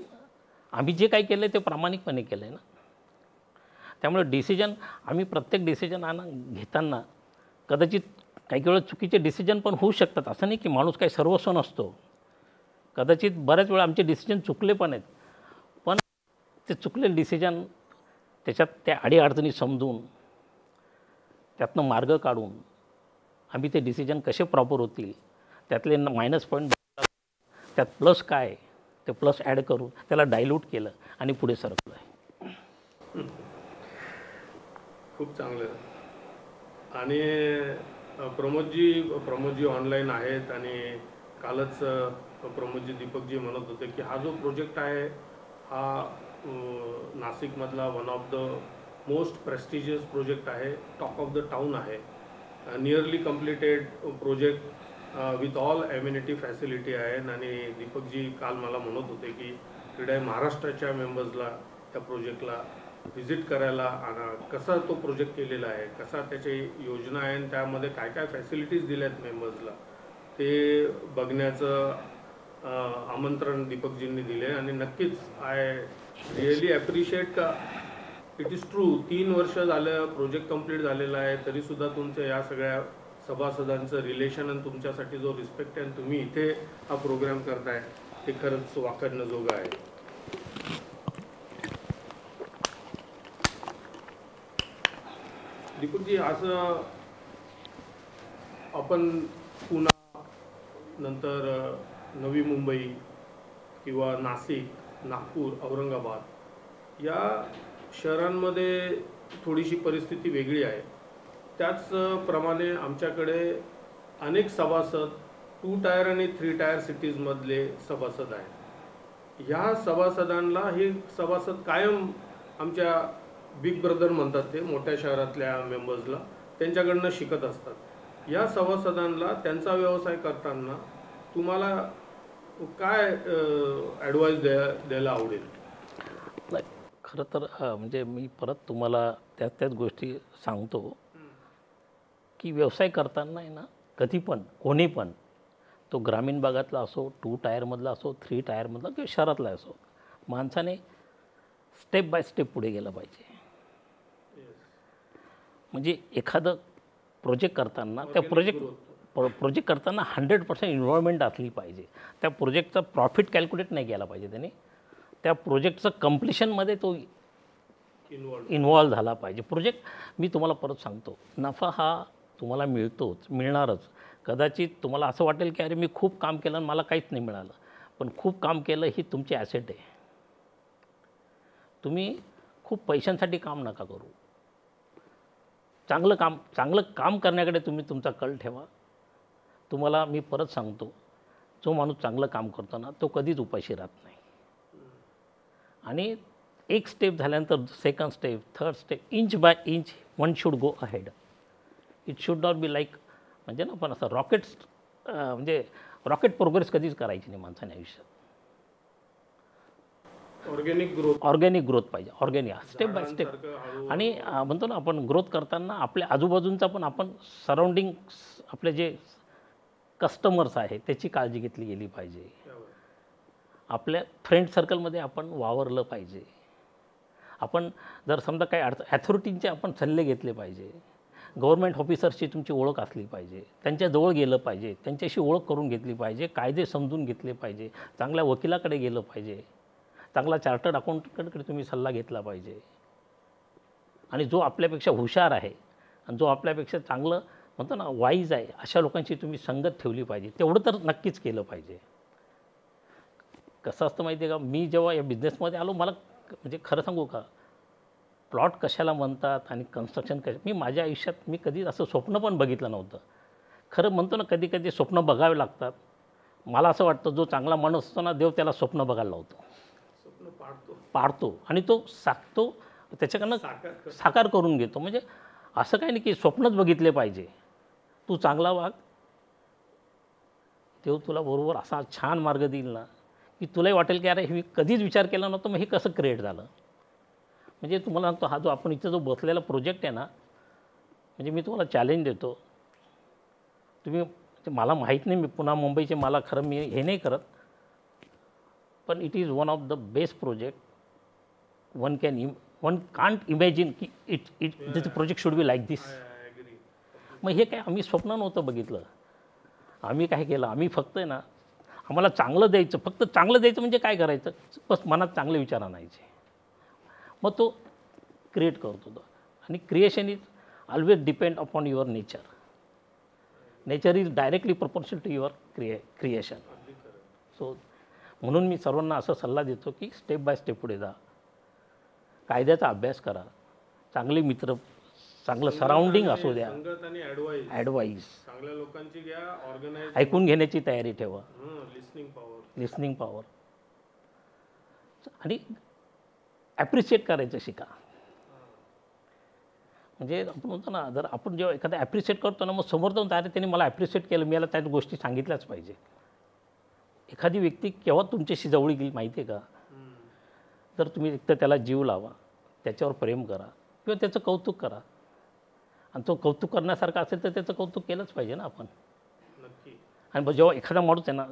आम्ही जे काही केलं आहे ते प्रामाणिकपणे केलं आहे ना. त्यामुळे आम्ही प्रत्येक डिसिजन घेताना कदाचित काही वेळा चुकीचे डिसिजन पण होऊ शकतात. असं नाही की माणूस काही सर्वस्व नसतो. कदाचित बऱ्याच वेळा आमचे डिसिजन चुकले पण आहेत. पण ते चुकलेले डिसिजन त्याच्यात त्या अडीअडचणी समजून त्यातनं मार्ग काढून आम्ही ते डिसिजन कसे प्रॉपर होतील, त्यातले मायनस पॉईंट, त्यात प्लस काय, ते प्लस ॲड करून त्याला डायल्यूट केलं आणि पुढे सरकलो आहे. खूप चांगलं. आणि प्रमोदजी ऑनलाईन आहेत आणि कालच प्रमोदजी दीपकजी म्हणत होते की हा जो प्रोजेक्ट आहे हा नाशिकमधला one of the most prestigious project आहे, टॉक ऑफ द टाउन आहे, nearly completed project with all amenity facility आहे. आणि दीपकजी काल मला म्हणत होते की क्रीडा महाराष्ट्राच्या मेंबर्सला त्या प्रोजेक्टला व्हिजिट करायला कसा तो प्रोजेक्ट केलेला आहे, कसा त्याची योजना आहे आणि त्यामध्ये काय काय फॅसिलिटीज दिल्या आहेत मेंबर्सला, ते बघण्याचं आमंत्रण दीपकजींनी दिले. आणि नक्कीच आय रिअली ॲप्रिशिएट का इट इज ट्रू, 3 वर्ष झालं प्रोजेक्ट कंप्लीट झालेला आहे, तरीसुद्धा तुमचं या सगळ्या सभासदांचं रिलेशन आणि तुमच्यासाठी जो रिस्पेक्ट आहे आणि तुम्ही इथे हा प्रोग्राम करताय ते खरंच वाखाणण्याजोगं आहे. दीपकजी, असं आपण पुणा, नंतर नवी मुंबई किंवा नाशिक, नागपूर, औरंगाबाद या शहरांमध्ये थोडीशी परिस्थिती वेगळी आहे. त्याचप्रमाणे आमच्याकडे अनेक सभासद 2 टायर आणि 3 टायर सिटीजमधले सभासद आहेत. ह्या सभासदांना हे सभासद कायम आमच्या बिग ब्रदर म्हणतात, ते मोठ्या शहरातल्या मेंबर्सला त्यांच्याकडनं शिकत असतात. या सभासदांना त्यांचा व्यवसाय करताना तुम्हाला काय ॲडवाईस द्यायला आवडेल? नाही, खरं तर म्हणजे मी परत तुम्हाला त्याच गोष्टी सांगतो की व्यवसाय करताना आहे ना, कधी पण कोणी पण, तो ग्रामीण भागातला असो, 2 टायरमधला असो, 3 टायरमधला किंवा शहरातला असो, माणसाने स्टेप बाय स्टेप पुढे गेलं पाहिजे. म्हणजे एखादं प्रोजेक्ट करताना त्या प्रोजेक्ट करताना 100% इन्व्हॉल्वमेंट असली पाहिजे. त्या प्रोजेक्टचा प्रॉफिट कॅल्क्युलेट नाही केला पाहिजे त्याने, त्या प्रोजेक्टचं कम्प्लिशनमध्ये तो इन्व्हॉल्व झाला पाहिजे. प्रोजेक्ट, मी तुम्हाला परत सांगतो, नफा हा तुम्हाला मिळणारच. कदाचित तुम्हाला असं वाटेल की अरे मी खूप काम केलं आणि मला काहीच नाही मिळालं, पण खूप काम केलं ही तुमची ॲसेट आहे. तुम्ही खूप पैशांसाठी काम नका करू. चांगलं काम करण्याकडे तुम्ही तुमचा कल ठेवा. तुम्हाला मी परत सांगतो, जो माणूस चांगलं काम करतो ना तो कधीच उपाशी राहत नाही. आणि एक स्टेप झाल्यानंतर second step, third step, inch by inch one should go ahead. It should not be like म्हणजे ना पण असं म्हणजे रॉकेट प्रोग्रेस कधीच करायची नाही माणसाने आयुष्यात. ऑर्गॅनिक ग्रोथ पाहिजे, ऑर्गॅनिक स्टेप बाय स्टेप. आणि म्हणतो ना आपण ग्रोथ करताना आपल्या आजूबाजूंचा पण आपण सराउंडिंग आपले जे कस्टमर्स आहे त्याची काळजी घेतली गेली पाहिजे. आपल्या फ्रेंड सर्कलमध्ये आपण वावरलं पाहिजे. आपण जर समजा काही ॲथॉरिटींचे आपण सल्ले घेतले पाहिजे. गव्हर्मेंट ऑफिसर्सची तुमची ओळख असली पाहिजे, त्यांच्याजवळ गेलं पाहिजे, त्यांच्याशी ओळख करून घेतली पाहिजे, कायदे समजून घेतले पाहिजे, चांगल्या वकिलाकडे गेलं पाहिजे, चांगला चार्टर्ड अकाउंटंटकडे तुम्ही सल्ला घेतला पाहिजे. आणि जो आपल्यापेक्षा हुशार आहे आणि जो आपल्यापेक्षा चांगलं म्हणतो ना वाईज आहे अशा लोकांची तुम्ही संगत ठेवली पाहिजे. तेवढं तर नक्कीच केलं पाहिजे. कसं असतं माहिती आहे का, मी जेव्हा या बिझनेसमध्ये आलो मला म्हणजे खरं सांगू का, प्लॉट कशाला म्हणतात आणि कन्स्ट्रक्शन मी माझ्या आयुष्यात मी कधीच असं स्वप्न पण बघितलं नव्हतं. खरं म्हणतो ना कधी कधी स्वप्न बघावे लागतात. मला असं वाटतं जो चांगला माणूस असतो ना देव त्याला स्वप्न बघायला लावतो, पाडतो आणि तो साकतो, त्याच्याकडनं साकार करून घेतो. म्हणजे असं काही नाही की स्वप्नच बघितले पाहिजे. तू चांगला वाग, देव तुला बरोबर असा छान मार्ग देईल ना की तुलाही वाटेल की अरे हे मी कधीच विचार केला नव्हता, मग हे कसं क्रिएट झालं. म्हणजे तुम्हाला सांगतो हा जो आपण इथं जो बसलेला प्रोजेक्ट आहे ना, म्हणजे मी तुम्हाला चॅलेंज देतो. तुम्ही मला माहीत नाही, मी पुन्हा मुंबईचे मला खरं मी हे नाही करत, पण it is one of the best project. One can't imagine की दिस प्रोजेक्ट शुड बी लाईक दिस. मग हे काय आम्ही स्वप्न नव्हतं बघितलं. आम्ही काय केलं, आम्ही फक्त आहे ना आम्हाला चांगलं द्यायचं, फक्त चांगलं द्यायचं म्हणजे काय करायचं, बस मनात चांगले विचार आणायचे. मग तो क्रिएट करतो तो. आणि creation is always depend upon your nature. Nature is directly proportional to your creation. So म्हणून मी सर्वांना असं सल्ला देतो की स्टेप बाय स्टेप पुढे जा, कायद्याचा अभ्यास करा, चांगले मित्र, चांगलं सराउंडिंग असू द्या, ॲडवाईस चांगल्या लोकांची घ्या, ऑर्गनाइज ऐकून घेण्याची तयारी ठेवा, लिसनिंग पॉवर आणि ॲप्रिशिएट करायचं शिका. म्हणजे आपण म्हणतो ना जर आपण जेव्हा एखादा ॲप्रिशिएट करतो ना मग समोर जाऊन अरे त्याने मला ॲप्रिशिएट केलं, मी याला त्या गोष्टी सांगितल्याच पाहिजे. एखादी व्यक्ती केव्हा तुमच्याशी जवळ गेली माहिती आहे का, जर तुम्ही एकतर त्याला जीव लावा, त्याच्यावर प्रेम करा किंवा त्याचं कौतुक करा. आणि तो कौतुक करण्यासारखा असेल तर त्याचं कौतुक केलंच पाहिजे ना आपण. आणि मग जेव्हा एखादा माणूस आहे ना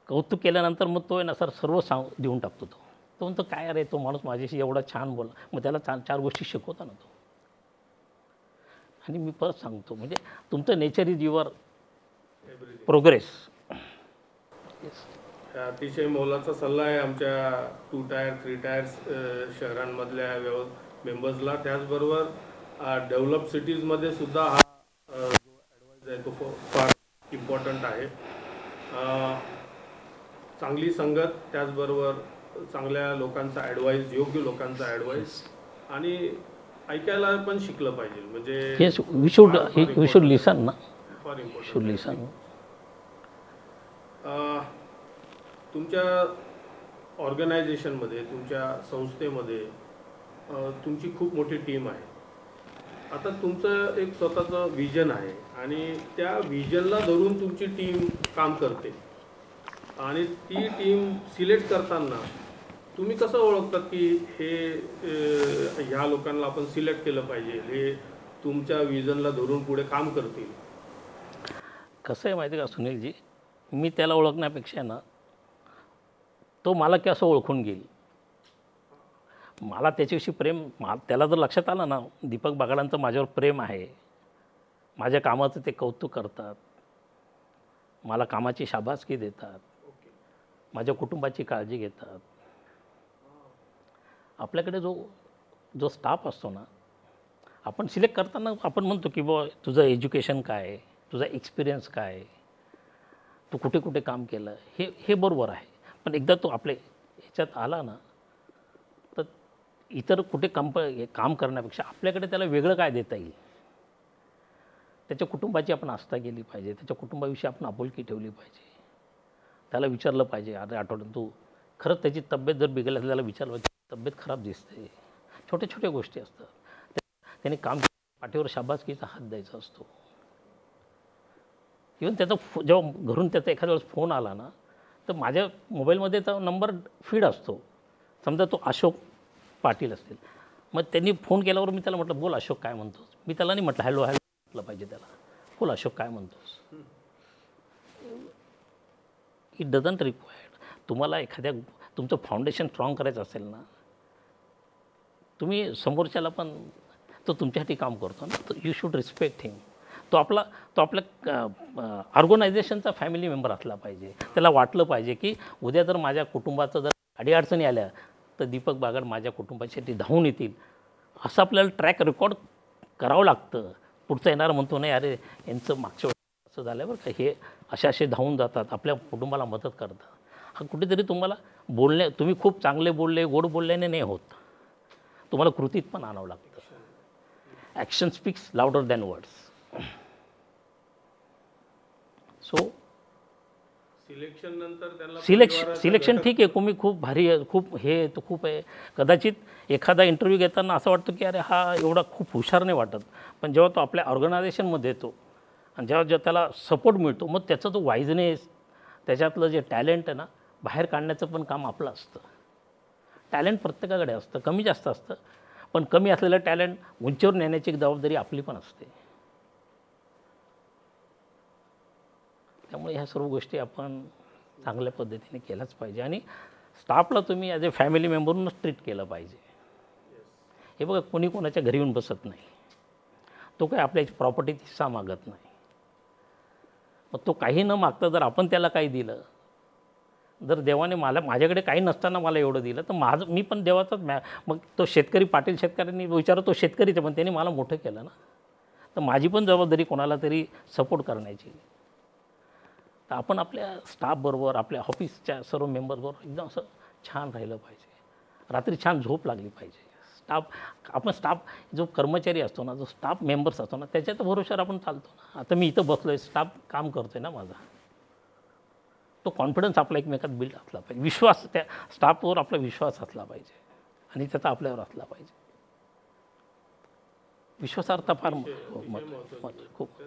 कौतुक केल्यानंतर मग तो आहे ना सर्व देऊन टाकतो. तो म्हणतो काय अरे तो माणूस माझ्याशी एवढा छान बोला, मग त्याला चार गोष्टी शिकवता ना तो. आणि मी परत सांगतो म्हणजे तुमचं नेचर इज युअर प्रोग्रेस. अतिशय मोलाचा सल्ला आहे आमच्या 2 टायर 3 टायर्स शहरांमधल्या मेंबर्सला. त्याचबरोबर डेव्हलप सिटीजमध्ये सुद्धा हा जो ॲडवाईस आहे तो फार इम्पॉर्टंट आहे. चांगली संगत, त्याचबरोबर चांगल्या लोकांचा ॲडवाईस, योग्य लोकांचा ॲडवाईस, आणि ऐकायला पण शिकलं पाहिजे. म्हणजे येस, वी शुड लिसन ना, फार इम्पॉर्टंट. शुड लिसन. तुमच्या ऑर्गनायझेशनमध्ये, तुमच्या संस्थेमध्ये तुमची खूप मोठी टीम आहे. आता तुमचं एक स्वतःचं विजन आहे आणि त्या विजनला धरून तुमची टीम काम करते. आणि ती टीम सिलेक्ट करताना तुम्ही कसं ओळखतात की ह्या लोकांना आपण सिलेक्ट केलं पाहिजे, हे तुमच्या विजनला धरून पुढे काम करतील? कसं आहे माहिती आहे का सुनीलजी, मी त्याला ओळखण्यापेक्षा ना तो मला कसं ओळखून घेईल. मला त्याच्याविषयी प्रेम, त्याला जर लक्षात आलं ना दीपक बागडांचं माझ्यावर प्रेम आहे, माझ्या कामाचं ते कौतुक करतात, मला कामाची शाबासकी देतात, माझ्या कुटुंबाची काळजी घेतात. आपल्याकडे जो स्टाफ असतो ना, आपण सिलेक्ट करताना आपण म्हणतो की बुवा तुझं एज्युकेशन काय आहे, तुझा एक्सपिरियन्स काय आहे, तू कुठे कुठे काम केलं, हे बरोबर आहे. पण एकदा तो आपल्या ह्याच्यात आला ना तर इतर कुठे काम करण्यापेक्षा आपल्याकडे त्याला वेगळं काय देता येईल, त्याच्या कुटुंबाची आपण आस्था केली पाहिजे, त्याच्या कुटुंबाविषयी आपण आपुलकी ठेवली पाहिजे. त्याला विचारलं पाहिजे अरे आठवड्यात तू खरंच त्याची तब्येत जर बिघडली त्याला विचारलं पाहिजे तब्येत खराब दिसते, छोट्या छोट्या गोष्टी असतात. त्याने काम पाठीवर शाबासकीचा हात द्यायचा असतो. इव्हन त्याचा जेव्हा घरून त्याचा एखाद्या वेळेस फोन आला ना, तर माझ्या मोबाईलमध्ये तो नंबर फीड असतो. समजा तो अशोक पाटील असतील, मग त्यांनी फोन केल्यावर मी त्याला म्हटलं, बोल अशोक काय म्हणतोस. मी त्याला नाही म्हटलं हॅलो हॅलो म्हटलं पाहिजे त्याला, बोल अशोक काय म्हणतोस. It doesn't required. तुम्हाला एखाद्या तुमचं फाउंडेशन स्ट्रॉंग करायचं असेल ना, तुम्ही समोरच्याला पण तो तुमच्यासाठी काम करतो ना, तर यू शूड रिस्पेक्ट हिम. तो आपल्या ऑर्गनायझेशनचा फॅमिली मेंबर असला पाहिजे. त्याला वाटलं पाहिजे की उद्या जर माझ्या कुटुंबाचं जर अडीअडचणी आल्या तर दीपक बागड माझ्या कुटुंबासाठी धावून येतील, असं आपल्याला ट्रॅक रेकॉर्ड करावं लागतं. पुढचा येणारा म्हणतो नाही अरे यांचं मागच्या वेळेस असं झालं बरं का, हे असे धावून जातात, आपल्या कुटुंबाला मदत करतात. हा कुठेतरी तुम्हाला तुम्ही खूप चांगले बोलले, गोड बोलल्याने नाही होत, तुम्हाला कृतीत पण आणावं लागतं. Action speaks louder than words. So selection नंतर त्याला सिलेक्शन ठीक आहे, तुम्ही खूप भारी आहे, खूप हे तर खूप आहे. कदाचित एखादा इंटरव्ह्यू घेताना असं वाटतं की अरे हा एवढा खूप हुशार नाही वाटत, पण जेव्हा तो आपल्या ऑर्गनायझेशनमध्ये येतो आणि जेव्हा त्याला सपोर्ट मिळतो, मग त्याचा तो वाईजनेस, त्याच्यातलं जे टॅलेंट आहे ना, बाहेर काढण्याचं पण काम आपलं असतं. टॅलेंट प्रत्येकाकडे असतं, कमी जास्त असतं, पण कमी असलेलं टॅलेंट उंचीवर नेण्याची जबाबदारी आपली पण असते. त्यामुळे ह्या सर्व गोष्टी आपण चांगल्या पद्धतीने केल्याच पाहिजे आणि स्टाफला तुम्ही ॲज ए फॅमिली मेंबरनंच ट्रीट केलं पाहिजे. हे बघा, कोणी कोणाच्या घरी येऊन बसत नाही, तो काही आपल्या प्रॉपर्टीत हिस्सा मागत नाही. मग तो काही न मागता जर आपण त्याला काही दिलं, जर देवाने माझ्याकडे काही नसताना मला एवढं दिलं, तर मी पण देवाचाच मग तो शेतकरी पाटील शेतकऱ्यांनी विचारतो, तो शेतकरीचं पण त्यांनी मला मोठं केलं ना, तर माझी पण जबाबदारी कोणाला तरी सपोर्ट करण्याची. तर आपण आपल्या स्टाफबरोबर, आपल्या ऑफिसच्या सर्व मेंबर्सबरोबर एकदम असं छान राहिलं पाहिजे. रात्री छान झोप लागली पाहिजे. स्टाफ जो कर्मचारी असतो ना, जो स्टाफ मेंबर्स असतो ना, त्याच्यात भरोशावर आपण चालतो ना. आता मी इथं बसलो आहे, स्टाफ काम करतो आहे ना माझा, तो कॉन्फिडन्स आपला एकमेकात बिल्ड असला पाहिजे. विश्वास, त्या स्टाफवर आपला विश्वास असला पाहिजे आणि त्याचा आपल्यावर असला पाहिजे. विश्वासार्हता फार खूप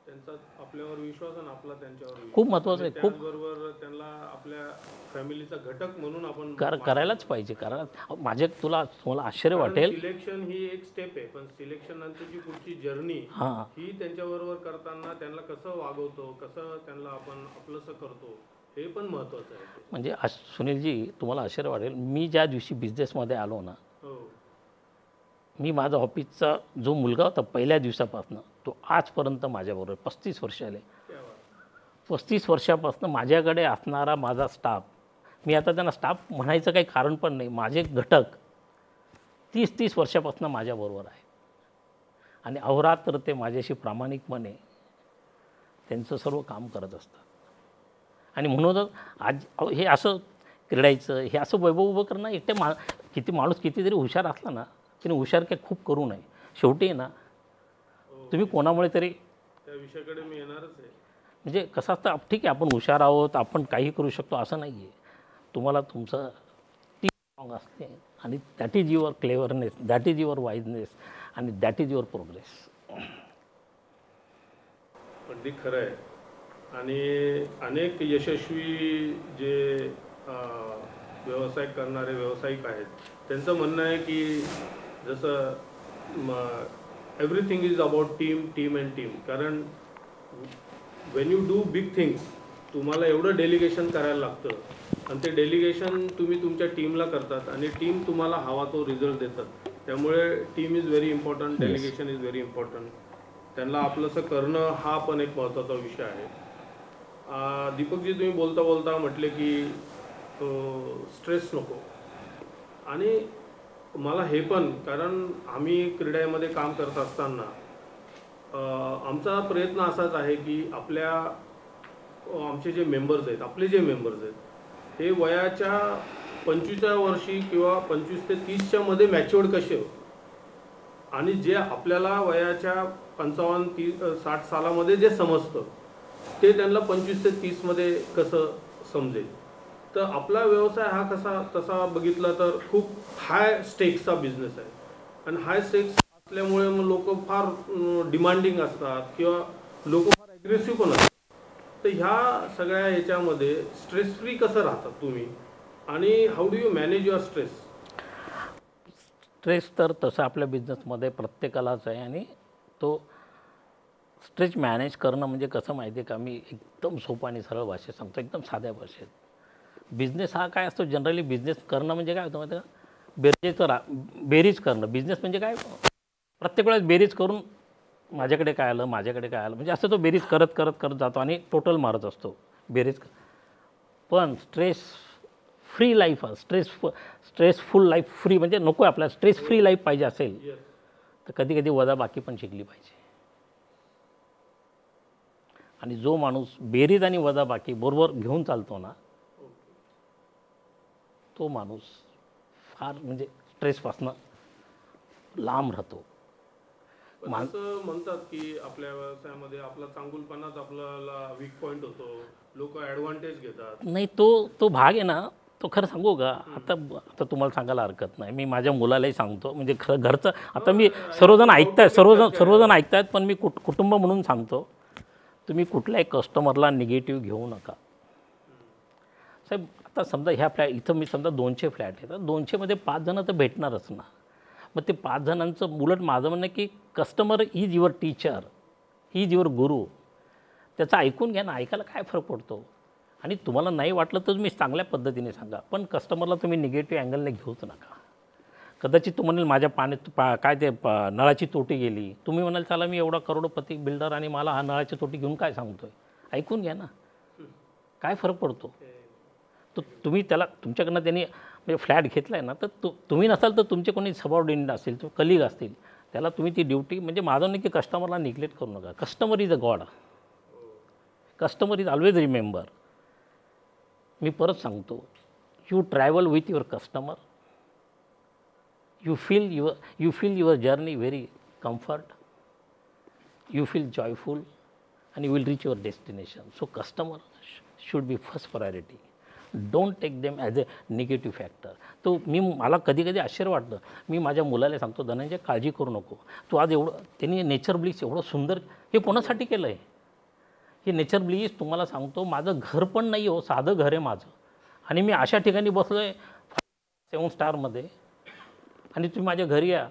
त्यांचा आपल्यावर विश्वास आणि आपला त्यांच्यावर खूप महत्त्वाचं आहे. खूप बरोबर त्यांना आपल्या फॅमिलीचा घटक म्हणून आपण करायलाच पाहिजे. तुम्हाला आश्चर्य वाटेल, सिलेक्शन ही एक स्टेप आहे, पण सिलेक्शन नंतरची पुढची जर्नी ही त्यांच्याबरोबर करताना त्यांना कसं वागवतो, कसं त्यांना आपण आपलंसं करतो, हे पण महत्त्वाचं आहे. म्हणजे सुनीलजी, तुम्हाला आश्चर्य वाटेल, मी ज्या दिवशी बिझनेसमध्ये आलो ना, मी माझा ऑफिसचा जो मुलगा होता पहिल्या दिवसापासून, तो आजपर्यंत माझ्याबरोबर 35 वर्ष आले. 35 वर्षापासून माझ्याकडे असणारा माझा स्टाफ, मी आता त्यांना स्टाफ म्हणायचं काही कारण पण नाही, माझे घटक 30 वर्षापासून माझ्याबरोबर आहे आणि अहोरात्र ते माझ्याशी प्रामाणिकपणे त्यांचं सर्व काम करत असतात. आणि म्हणूनच आज हे असं क्रीडायचं, हे असं वैभव उभं करणं, एकटे माणूस किती जरी हुशार असला ना, त्याने हुशार काही खूप करू नये. शेवटी ना, तुम्ही कोणामुळे तरी त्या विषयाकडे मी येणारच आहे. म्हणजे कसं असतं, ठीक आहे आपण हुशार आहोत, आपण काही करू शकतो असं नाही आहे. तुम्हाला तुमचं टीम स्ट्रॉंग असते आणि that is your cleverness, that is your wiseness आणि दॅट इज युअर प्रोग्रेस. अगदी खरं आहे. आणि अनेक यशस्वी जे व्यवसाय करणारे व्यावसायिक आहेत, त्यांचं म्हणणं आहे की जसं everything is about team and team. कारण when you do big things, तुम्हाला एवढं डेलिगेशन करायला लागतं आणि ते डेलिगेशन तुम्ही तुमच्या टीमला करतात आणि टीम तुम्हाला हवा तो रिझल्ट देतात. त्यामुळे team is very important, delegation is very important. त्यांना आपलंसं करणं हा पण एक महत्त्वाचा विषय आहे. दीपकजी, तुम्ही बोलता बोलता म्हटले की स्ट्रेस नको, आणि मला हे पण, कारण आम्ही क्रीडामध्ये काम करत असताना आमचा प्रयत्न असाच आहे की आमचे जे मेंबर्स आहेत, आपले जे मेंबर्स आहेत, हे वयाच्या 25व्या वर्षी किंवा 25 ते 30च्या मध्ये मॅच्युअर्ड कसे हो, आणि जे आपल्याला वयाच्या 55-60 सालामध्ये जे समजतं ते त्यांना 25 ते 30 मध्ये कसं समजेल. तर आपला व्यवसाय हा तसा बघितला तर खूप हाय स्टेक्सचा बिझनेस आहे आणि हाय स्टेक्स असल्यामुळे मग लोक फार डिमांडिंग असतात किंवा लोक फार ॲग्रेसिव्ह पण असतात. तर ह्या सगळ्या याच्यामध्ये स्ट्रेस फ्री कसं राहतात तुम्ही आणि how do you manage your stress? Stress तर तसं आपल्या बिझनेसमध्ये प्रत्येकालाच आहे आणि तो स्ट्रेस मॅनेज करणं म्हणजे कसं माहिती आहे का, मी एकदम सोपं आणि सरळ भाषेत सांगतो, एकदम साध्या भाषेत. बिझनेस हा काय असतो, जनरली बिझनेस करणं म्हणजे काय होतं माहिती आहे का, बेरीज करणं. बिझनेस म्हणजे काय, प्रत्येक वेळेस बेरीज करून माझ्याकडे काय आलं म्हणजे असं तो बेरीज करत करत करत जातो आणि टोटल मारत असतो बेरीज. पण stress free life, stressful life free म्हणजे नको आहे आपल्याला. स्ट्रेस फ्री लाईफ पाहिजे असेल तर कधी कधी वजाबाकी पण शिकली पाहिजे. आणि जो माणूस बेरीज आणि वजाबाकी बरोबर घेऊन चालतो ना, तो माणूस फार म्हणजे स्ट्रेसपासनं लांब राहतो. असं म्हणतात की आपल्या व्यवसायामध्ये आपला चांगुलपणाच आपल्याला वीक पॉईंट होतो, लोक ॲडव्हान्टेज घेतात. नाही, तो भाग आहे ना, तो खरं सांगू का, आता तुम्हाला सांगायला हरकत नाही, मी माझ्या मुलालाही सांगतो, म्हणजे खरं घरचं, आता मी सर्वजण ऐकतायत पण मी कुटुंब म्हणून सांगतो, तुम्ही कुठल्याही कस्टमरला निगेटिव्ह घेऊ नका. साहेब आता समजा ह्या फ्लॅट इथं मी समजा 200 फ्लॅट आहे, तर 200मध्ये 5 जण तर भेटणारच ना. मग ते 5 जणांचं उलट माझं म्हणणं की customer is your teacher, he is your गुरु. त्याचं ऐकून घ्या ना, ऐकायला काय फरक पडतो. आणि तुम्हाला नाही वाटलं तर तुम्ही चांगल्या पद्धतीने सांगा, पण कस्टमरला तुम्ही निगेटिव्ह अँगलने घेऊच नका. कदाचित तू म्हणाल माझ्या नळाची तोटी गेली, तुम्ही म्हणाल चला मी एवढा करोडपती बिल्डर आणि मला हा नळाची तोटी घेऊन काय सांगतोय. ऐकून घ्या ना, काय फरक पडतो. तर तुम्ही त्याला तुमच्याकडनं त्यांनी म्हणजे फ्लॅट घेतला आहे ना, तर तुम्ही नसाल तर तुमचे कोणी सबऑर्डिनेट असतील, तो कलिग असतील, त्याला तुम्ही ती ड्युटी म्हणजे माझं नाही की कस्टमरला निग्लेक्ट करू नका. Customer is a god, customer is always remember. मी परत सांगतो, you travel with your customer, you feel your journey very comfort, you feel joyful and you will reach your destination. So customer should be first priority. Don't take them as a negative factor. तो मला कधी कधी आश्चर्य वाटतं, मी माझ्या मुलाला सांगतो, धनंजय काळजी करू नको, तू आज एवढं त्यांनी नेचर ब्लीच एवढं सुंदर हे कोणासाठी केलं आहे. हे नेचर ब्लीच तुम्हाला सांगतो, माझं घर पण नाही हो, साधं घर आहे माझं, आणि मी अशा ठिकाणी बसलो आहे 7 स्टारमध्ये, आणि तुम्ही माझ्या घरी या,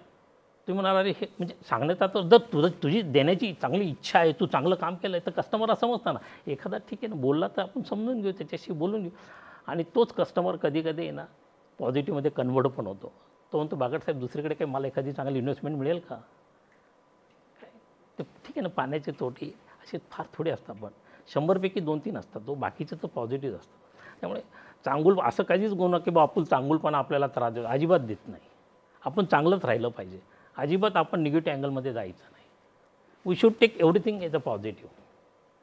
तुम्ही म्हणाला अरे हे म्हणजे सांगण्यात आता जर तुझी देण्याची चांगली इच्छा आहे, तू चांगलं काम केलं आहे, तर कस्टमरला समजतं ना. एखादा ठीक आहे ना, बोलला तर आपण समजून घेऊ, त्याच्याशी बोलून घेऊ. आणि तोच कस्टमर कधी कधी आहे ना पॉझिटिव्हमध्ये कन्वर्ट पण होतो. तो म्हणतो बागडसाहेब दुसरीकडे काही मला एखादी चांगली इन्व्हेस्टमेंट मिळेल का. काय ते ठीक आहे ना, पाण्याची तोटी असे फार थोडे असतात, पण 100पैकी 2-3 असतात, तो बाकीचे तर पॉझिटिव्ह असतात. त्यामुळे असं कधीच गुण की बा आपण चांगुलपणा आपल्याला त्रास देतो, अजिबात देत नाही. आपण चांगलंच राहिलं पाहिजे, अजिबात आपण निगेटिव्ह अँगलमध्ये जायचं नाही. We should take everything as a positive.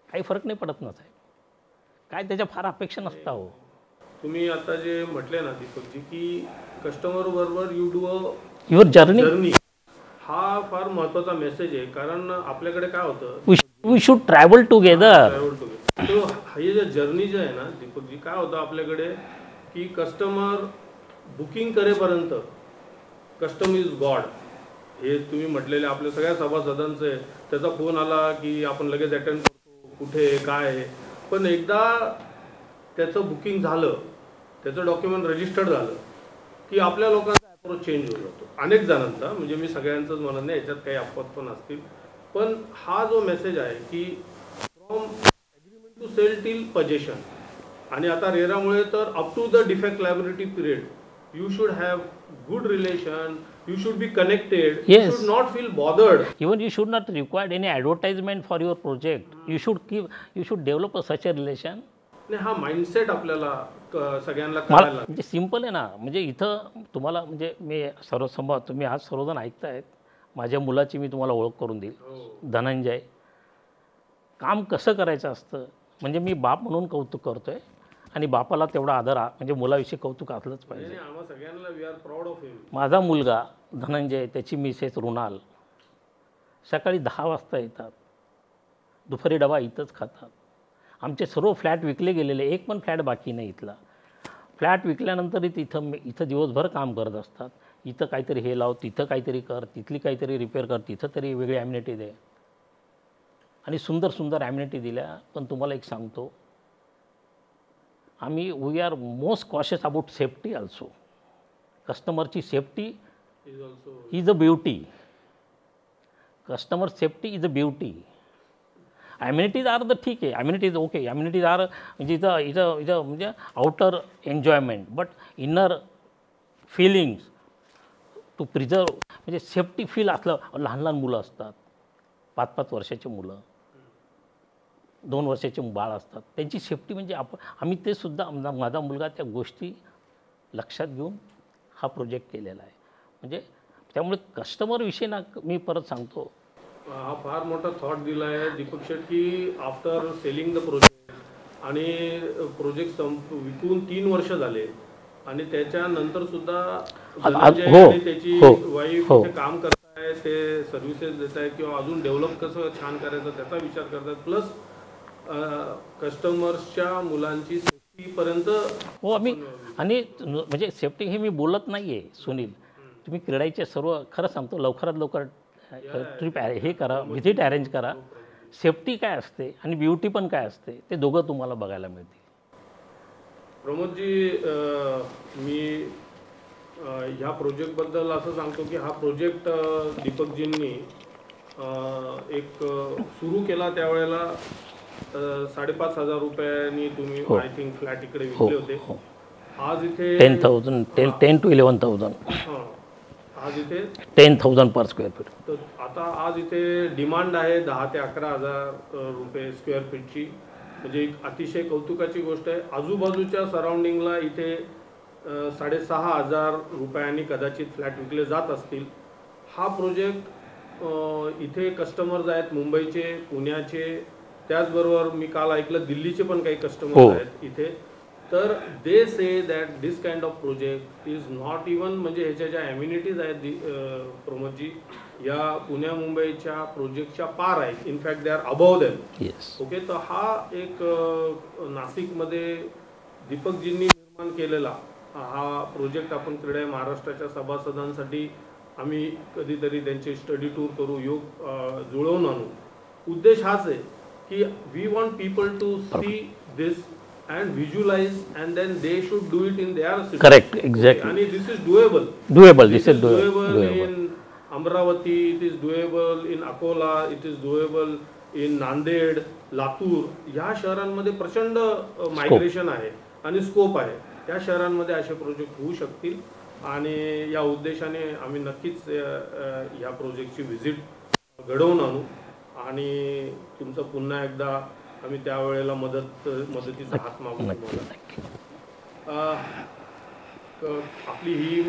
काही फरक नाही पडत ना साहेब, काय त्याच्या फार अपेक्षा नसता हो. तुम्ही आता जे म्हटले ना दीपकजी की कस्टमर बरोबर यू डू युअर जर्नी, हा फार महत्त्वाचा मेसेज आहे. कारण आपल्याकडे काय होतं, वी शुड ट्रॅव्हल टुगेदर. तो हे जे जर्नी जे आहे ना दीपकजी, काय होतं आपल्याकडे की कस्टमर बुकिंग करेपर्यंत कस्टमर इज गॉड, हे तुम्ही म्हटलेले आपल्या सगळ्या सभासदांचं आहे. त्याचा फोन आला की आपण लगेच अटेंड करतो, कुठे काय आहे. पण एकदा त्याचं बुकिंग झालं, त्याचं डॉक्युमेंट रजिस्टर्ड झालं की आपल्या लोकांचा अप्रोच चेंज होऊन जातो. अनेक जणांचा, म्हणजे मी सगळ्यांचंच म्हणत नाही, याच्यात काही अपवाद पण असतील. पण हा जो मेसेज आहे की from agreement to sale till possession, आणि आता रेरामुळे तर up to the defect liability period you should have good relation, you should be connected, yes. You should not feel bothered, even you should not require any advertisement for your project. You should develop such a relation. नाही, हा mindset आपल्याला सगळ्यांना करायला म्हणजे simple आहे ना. म्हणजे इथं तुम्हाला म्हणजे मी सर्वसंभव तुम्ही आज सर्वजण ऐकतायत, माझ्या मुलाची मी तुम्हाला ओळख करून देईल. धनंजय काम कसं करायचं असतं, म्हणजे मी बाप म्हणून कौतुक करतोय, आणि बापाला तेवढा आदर म्हणजे मुलाविषयी कौतुक असलंच पाहिजे. माझा मुलगा धनंजय, त्याची मिसेस रुणाल सकाळी 10 वाजता येतात, दुपारी डबा इथंच खातात. आमचे सर्व फ्लॅट विकले गेलेले, एक पण फ्लॅट बाकी नाही इथला. फ्लॅट विकल्यानंतरही इथं दिवसभर काम करत असतात. इथं काहीतरी हे लाव, तिथं काहीतरी कर, तिथली काहीतरी रिपेअर कर, तिथं तरी वेगळी ॲम्युनिटी दे आणि सुंदर सुंदर ॲम्युनिटी दिल्या. पण तुम्हाला एक सांगतो, आम्ही we are most cautious about safety also. कस्टमरची safety is a beauty. Customer safety is a beauty. Amenities are the ठीक आहे, ॲम्युनिटीज ओके, ॲम्युनिटीज आर म्हणजे इथं इथं इथं म्हणजे outer enjoyment, but inner feelings to preserve. म्हणजे सेफ्टी फील असलं. लहान लहान मुलं असतात, 5-5 वर्षाची मुलं, 2 वर्षाचे बाळ असतात, त्यांची सेफ्टी म्हणजे आम्ही ते सुद्धा माझा मुलगा त्या गोष्टी लक्षात घेऊन हा प्रोजेक्ट केलेला आहे. म्हणजे त्यामुळे कस्टमरविषयी ना मी परत सांगतो, हा फार मोठा थॉट दिला आहे दीपक शेठ की आफ्टर सेलिंग द प्रोजेक्ट आणि प्रोजेक्ट विकून 3 वर्ष झाले आणि त्याच्यानंतर सुद्धा त्याची वाईफ इथे काम करताय, ते सर्व्हिसेस देत आहे किंवा अजून डेव्हलप कसं छान करायचं त्याचा विचार करतात. प्लस कस्टमर्सच्या मुलांची सेफ्टीपर्यंत हो आम्ही. आणि म्हणजे सेफ्टी हे मी बोलत नाही आहे सुनील, तुम्ही क्रीडाचे सर्व खरं सांगतो लवकरात लवकर ट्रिप हे करा, व्हिजिट अरेंज करा. सेफ्टी काय असते आणि ब्युटी पण काय असते ते दोघं तुम्हाला बघायला मिळतील. प्रमोदजी, मी ह्या प्रोजेक्टबद्दल असं सांगतो की हा प्रोजेक्ट दीपकजींनी एक सुरू केला त्यावेळेला 5,500 रुपयांनी तुम्ही आय थिंक फ्लॅट इकडे विकले होते. आज इथे 10,000 10 to 11,000. आज इथे 10,000 पर स्क्वेअर फीट. तर आता आज इथे डिमांड आहे 10,000 ते 11,000 रुपये स्क्वेअर फीटची. म्हणजे एक अतिशय कौतुकाची गोष्ट आहे. आजूबाजूच्या सराउंडिंगला इथे 6,500 रुपयांनी कदाचित फ्लॅट विकले जात असतील. हा प्रोजेक्ट इथे कस्टमर्स आहेत मुंबईचे, पुण्याचे, त्याचबरोबर मी काल ऐकलं दिल्लीचे पण काही कस्टमर्स आहेत इथे. तर they say that this kind of project is not even म्हणजे ह्याच्या ज्या ॲम्युनिटीज आहेत प्रमोदजी या पुण्या मुंबईच्या प्रोजेक्टच्या पार आहेत. In fact they are above them. Okay, तर हा एक नाशिकमध्ये दीपकजींनी निर्माण केलेला हा प्रोजेक्ट आपण क्रीडा महाराष्ट्राच्या सभासदांसाठी आम्ही कधीतरी त्यांचे स्टडी टूर करू, योग जुळवून आणू. उद्देश हाच आहे की we want people to see this and visualize and then they should do it in their city. Correct, exactly. And this is doable. This is doable in Amravati, it is doable in Akola, it is doable in Nanded, Latur. या शहरांमध्ये प्रचंड migration आहे आणि scope आहे. या शहरांमध्ये असे project होऊ शकतील आणि या उद्देशाने आम्ही नक्कीच या प्रोजेक्टची व्हिजिट घडवून आणू आणि तुमचं पुन्हा एकदा आम्ही त्यावेळेला मदतीचा हात मागू. आपली ही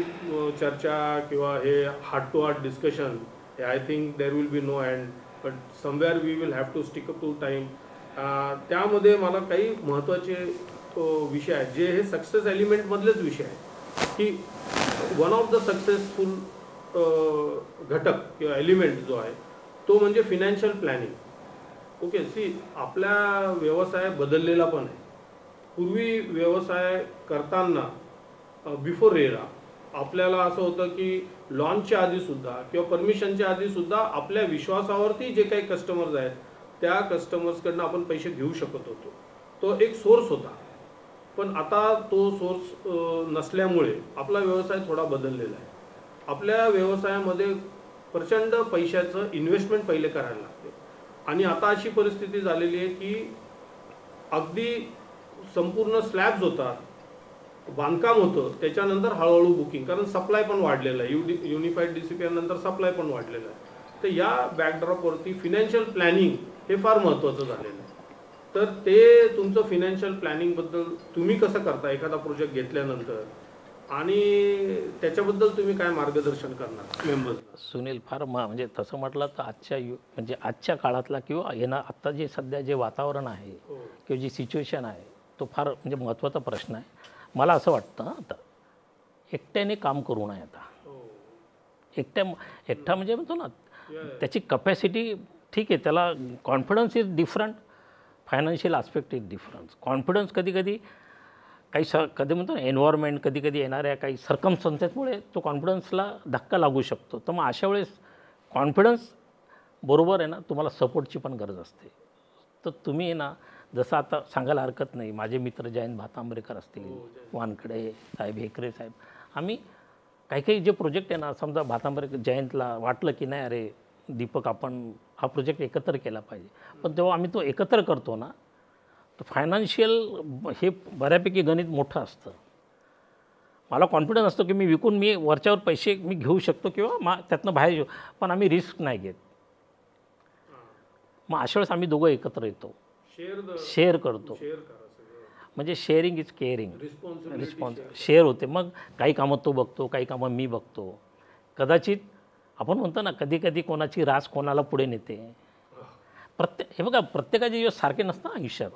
चर्चा किंवा हे हार्ट टू हार्ट डिस्कशन हे I think there will be no end, but somewhere we will have to stick up to time. त्यामध्ये मला काही महत्त्वाचे विषय आहेत जे हे सक्सेस एलिमेंटमधलेच विषय आहेत की वन ऑफ द सक्सेसफुल घटक किंवा एलिमेंट जो आहे तो म्हणजे फिनान्शियल प्लॅनिंग. ओके, सी आपला व्यवसाय बदललेला पण आहे. पूर्वी व्यवसाय करताना बिफोर रेरा आपल्याला असं होतं की लॉन्चच्या आधीसुद्धा किंवा परमिशनच्या आधीसुद्धा आपल्या विश्वासावरती जे काही कस्टमर्स आहेत त्या कस्टमर्सकडनं आपण पैसे घेऊ शकत होतो. तो एक सोर्स होता. पण आता तो सोर्स नसल्यामुळे आपला व्यवसाय थोडा बदललेला आहे. आपल्या व्यवसायामध्ये प्रचंड पैशाचं इन्व्हेस्टमेंट पहिले करायला लागते आणि आता अशी परिस्थिती झालेली आहे की अगदी संपूर्ण स्लॅब्स होतात, बांधकाम होतं, त्याच्यानंतर हळूहळू बुकिंग, कारण सप्लाय पण वाढलेलं आहे. युनिफाईड DCPR नंतर सप्लाय पण वाढलेलं आहे. तर या बॅकड्रॉपवरती फिनान्शियल प्लॅनिंग हे फार महत्त्वाचं झालेलं आहे. तर ते तुमचं फिनान्शियल प्लॅनिंगबद्दल तुम्ही कसं करता एखादा प्रोजेक्ट घेतल्यानंतर आणि त्याच्याबद्दल तुम्ही काय मार्गदर्शन करणार मेंबर्स? सुनील, फार म्हणजे तसं म्हटलं तर म्हणजे आजच्या काळातला किंवा येणार आत्ता जे सध्या जे वातावरण आहे किंवा जी सिच्युएशन आहे तो फार म्हणजे महत्त्वाचा प्रश्न आहे. मला असं वाटतं आता एकट्याने काम करू नये. आता एकटा म्हणजे म्हणतो ना त्याची कपॅसिटी ठीक आहे, त्याला confidence is different, financial aspect is difference. Confidence कधी कधी कधी म्हणतो ना एन्व्हायरमेंट, कधी कधी येणाऱ्या काही सर्कमस्टन्सेसमुळे तो कॉन्फिडन्सला धक्का लागू शकतो. तर मग अशा वेळेस कॉन्फिडन्स बरोबर आहे ना, तुम्हाला सपोर्टची पण गरज असते. तर तुम्ही ना, जसं आता सांगायला हरकत नाही, माझे मित्र जयंत भातांबरेकर असतील, वानखडे साहेब, हेकरे साहेब, आम्ही काही काही जे प्रोजेक्ट आहे ना, समजा भातांबरेकर जयंतला वाटलं की नाही अरे दीपक आपण हा प्रोजेक्ट एकत्र केला पाहिजे, पण जेव्हा आम्ही तो एकत्र करतो ना, तर फायनान्शियल हे बऱ्यापैकी गणित मोठं असतं. मला कॉन्फिडन्स असतो की मी विकून मी वरच्यावर पैसे मी घेऊ शकतो किंवा त्यातनं बाहेर येऊ, पण आम्ही रिस्क नाही घेत. मग अशा वेळेस आम्ही दोघं एकत्र येतो, शेअर करतो. म्हणजे sharing is caring, response share होते. मग काही कामं तो बघतो, काही कामं मी बघतो. कदाचित आपण म्हणतो ना, कधी कधी कोणाची रास कोणाला पुढे नेते. हे बघा, प्रत्येकाचे दिवस सारखे नसतं आयुष्यात.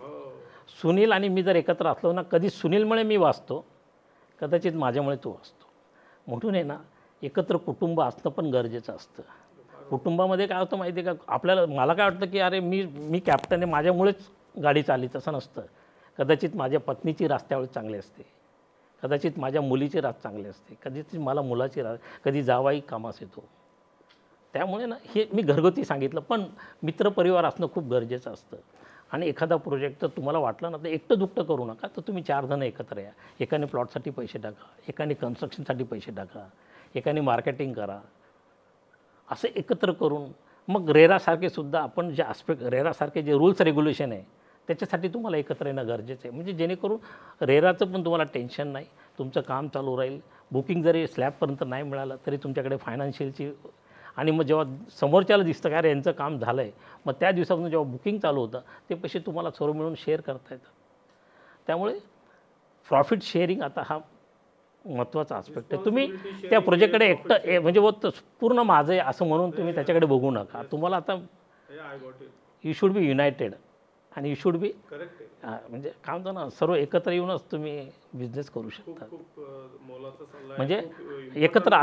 सुनील आणि मी जर एकत्र असलो ना, कधी सुनीलमुळे मी वाचतो, कदाचित माझ्यामुळे तो वाचतो. म्हणून आहे ना, एकत्र कुटुंब असणं पण गरजेचं असतं. कुटुंबामध्ये काय होतं माहिती आहे का, आपल्याला मला काय वाटतं की अरे मी कॅप्टन आहे, माझ्यामुळेच गाडी चालली, तसं नसतं. कदाचित माझ्या पत्नीची रास त्यावेळेस चांगली असते, कदाचित माझ्या मुलीची रास चांगली असते, कदाचित मला मुलाची रास, कधी जावाई कामास येतो. त्यामुळे ना, हे मी घरगुती सांगितलं, पण मित्रपरिवार असणं खूप गरजेचं असतं. आणि एखादा प्रोजेक्ट तर तुम्हाला वाटलं ना, तर एकटं दुकटं करू नका. तर तुम्ही 4 जण एकत्र या. एकाने प्लॉटसाठी पैसे टाका, एकाने कन्स्ट्रक्शनसाठी पैसे टाका, एकाने मार्केटिंग करा. असं एकत्र करून मग रेरासारखे सुद्धा आपण जे रेरासारखे जे रूल्स रेग्युलेशन आहे त्याच्यासाठी तुम्हाला एकत्र येणं गरजेचं आहे. म्हणजे जेणेकरून रेराचं पण तुम्हाला टेन्शन नाही, तुमचं काम चालू राहील. बुकिंग जरी स्लॅबपर्यंत नाही मिळालं तरी तुमच्याकडे फायनान्शियलची, आणि मग जेव्हा समोरच्याला दिसतं का अरे यांचं काम झालं आहे, मग त्या दिवसापासून जेव्हा बुकिंग चालू होतं ते पैसे तुम्हाला सर्व मिळून शेअर करता येतात. त्यामुळे प्रॉफिट शेअरिंग आता हा महत्त्वाचा आस्पेक्ट आहे. तुम्ही त्या प्रोजेक्टकडे एकटं म्हणजे पूर्ण माझं आहे असं म्हणून तुम्ही त्याच्याकडे बघू नका. तुम्हाला आता यू शुड बी युनायटेड आणि यू शुड बी म्हणजे काय म्हणतो ना, सर्व एकत्र येऊनच तुम्ही बिझनेस करू शकता. म्हणजे एकत्र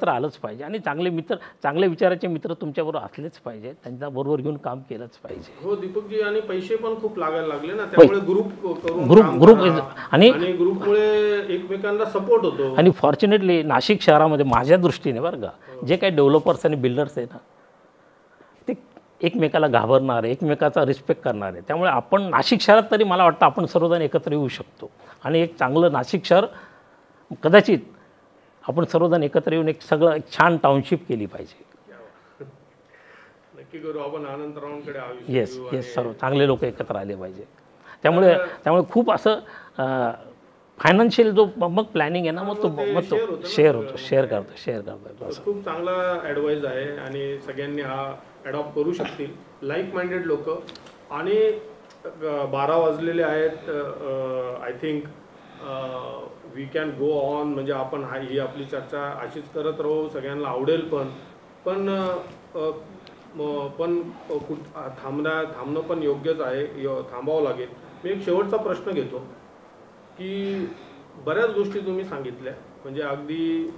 आलंच पाहिजे. आणि चांगले मित्र, चांगले विचाराचे मित्र तुमच्याबरोबर असलेच पाहिजे, त्यांच्याबरोबर घेऊन काम केलंच पाहिजे. हो दीपकजी, आणि पैसे पण खूप लागायला लागले ना, त्यामुळे ग्रुप आणि ग्रुपमुळे एकमेकांना सपोर्ट होतो. आणि फॉर्च्युनेटली नाशिक शहरामध्ये माझ्या दृष्टीने बरं का, जे काही डेव्हलपर्स आणि बिल्डर्स आहे ना, ते एकमेकाला घाबरणार आहे, एकमेकाचा रिस्पेक्ट करणार आहे. त्यामुळे आपण नाशिक शहरात तरी मला वाटतं आपण सर्वजण एकत्र येऊ शकतो आणि एक चांगलं नाशिक शहर कदाचित आपण सर्वजण एकत्र येऊन एक छान टाउनशिप केली पाहिजे. नक्की करू आपण. आनंदरावांकडे येस सर्व चांगले लोक एकत्र आले पाहिजे. त्यामुळे खूप असं फायनान्शियल जो मग प्लॅनिंग आहे ना, मग तो शेअर करतो. खूप चांगला ॲडवाईज आहे आणि सगळ्यांनी हा ॲडॉप्ट करू शकतील, लाईक माइंडेड लोक. आणि 12 वाजलेले आहेत. I think we can go on. म्हणजे आपण ही आपली चर्चा अशीच करत राहू, सगळ्यांना आवडेल. पण थांबणं पण योग्यच आहे, थांबावं लागेल. मी एक शेवटचा प्रश्न घेतो की बऱ्याच गोष्टी तुम्ही सांगितल्या, म्हणजे अगदी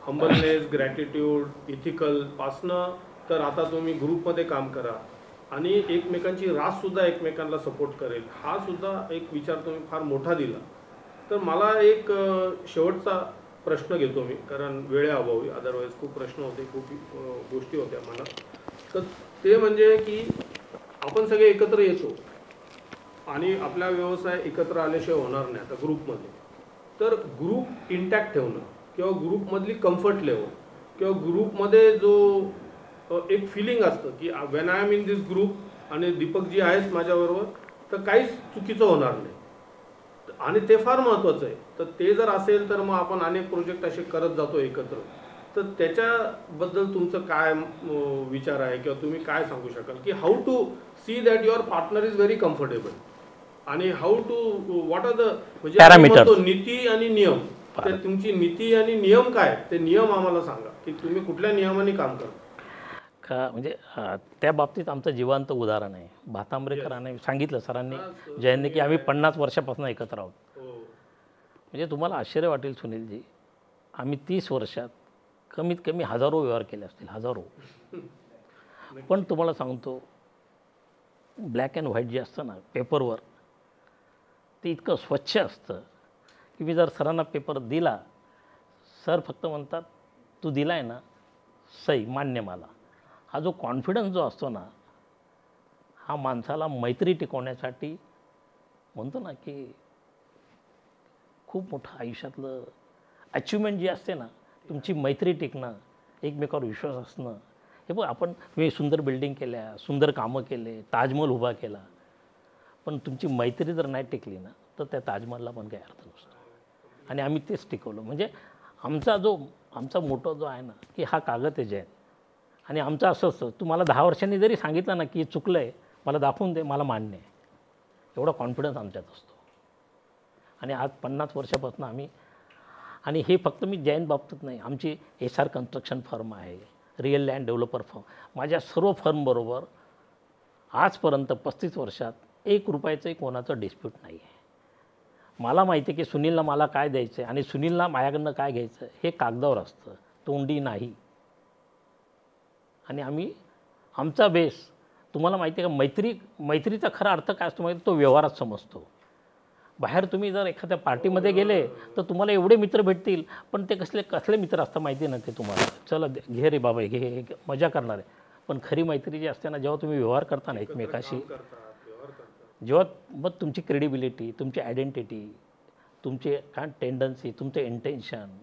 हंबलनेस, ग्रॅटिट्यूड, इथिकल पासनं तर आता तुम्ही ग्रुपमध्ये काम करा आणि एकमेकांची राससुद्धा एकमेकांना सपोर्ट करेल, हा सुद्धा एक विचार तुम्ही फार मोठा दिला. तर मला एक शेवटचा प्रश्न घेतो मी, कारण वेळेअभावी, अदरवाईज खूप प्रश्न होते, खूप गोष्टी होत्या मला. तर ते म्हणजे की आपण सगळे एकत्र येतो आणि आपला व्यवसाय एकत्र आल्याशिवाय होणार नाही आता ग्रुपमध्ये. तर ग्रुप इंटॅक्ट ठेवणं किंवा ग्रुपमधली कम्फर्ट लेवल किंवा ग्रुपमध्ये जो एक फिलिंग असतं की when I am in this group आणि दीपकजी आहेत माझ्याबरोबर, तर काहीच चुकीचं होणार नाही, आणि ते फार महत्त्वाचं आहे. तर ते जर असेल तर मग आपण अनेक प्रोजेक्ट असे करत जातो एकत्र. तर त्याच्याबद्दल तुमचं काय विचार आहे किंवा तुम्ही काय सांगू शकाल की how to see that your partner is very comfortable आणि how to what are the म्हणजे नीती आणि नियम. तर तुमची नीती आणि नियम काय, ते नियम आम्हाला सांगा की तुम्ही कुठल्या नियमाने काम करता का. म्हणजे त्या बाबतीत आमचं जिवंत उदाहरण आहे. भातांबरेकरांनी सांगितलं, सरांनी, जयंतने, की आम्ही 50 वर्षापासून एकत्र आहोत. म्हणजे तुम्हाला आश्चर्य वाटेल सुनीलजी, आम्ही 30 वर्षात कमीत कमी हजारो व्यवहार केले असतील, हजारो. पण तुम्हाला सांगतो, ब्लॅक अँड व्हाईट जे असतं ना पेपरवर, ते इतकं स्वच्छ असतं की मी जर सरांना पेपर दिला, सर फक्त म्हणतात तू दिला आहे ना, सही, मान्य मला. हा जो कॉन्फिडन्स जो असतो ना, हा माणसाला मैत्री टिकवण्यासाठी म्हणतो ना की खूप मोठं आयुष्यातलं अचिव्हमेंट जी असते ना, तुमची मैत्री टिकणं, एकमेकावर विश्वास असणं. हे बघ, आपण मी सुंदर बिल्डिंग केल्या, सुंदर कामं केले, ताजमहल उभा केला, पण तुमची मैत्री जर नाही टिकली ना, तर त्या ताजमहलला पण काही अर्थ नसतो. आणि आम्ही तेच टिकवलं. म्हणजे आमचा मोठा जो आहे ना, की हा कागद आहे जैन, आणि आमचं असं असतं, तू मला 10 वर्षांनी जरी सांगितलं ना की चुकलं आहे, मला दाखवून दे, मला मान्य आहे. एवढा कॉन्फिडन्स आमच्यात असतो. आणि आज 50 वर्षापासून आम्ही, आणि हे फक्त मी जैन बाबतीत नाही, आमची SR कन्स्ट्रक्शन फर्म आहे, रिअल लँड डेव्हलपर फर्म, माझ्या सर्व फर्मबरोबर आजपर्यंत 35 वर्षात 1 रुपयाचंही कोणाचं डिस्प्यूट नाही आहे. मला माहिती आहे की सुनीलला मला काय द्यायचं आहे आणि सुनीलला माझ्याकडनं काय घ्यायचं हे कागदावर असतं, तोंडी नाही. आणि आमचा बेस, तुम्हाला माहिती आहे का, मैत्रीचा खरा अर्थ काय असतो माहिती, तो व्यवहारात समजतो. बाहेर तुम्ही जर एखाद्या पार्टीमध्ये गेले तर तुम्हाला एवढे मित्र भेटतील, पण ते कसले मित्र असतात माहिती ना, ते तुम्हाला चला घे रे बाबा, घे मजा करणार आहे. पण खरी मैत्री जी असते ना, जेव्हा तुम्ही व्यवहार करता ना एकमेकाशी, जेव्हा मग तुमची क्रेडिबिलिटी, तुमची आयडेंटिटी, तुमचे काय टेंडन्सी, तुमचं intention,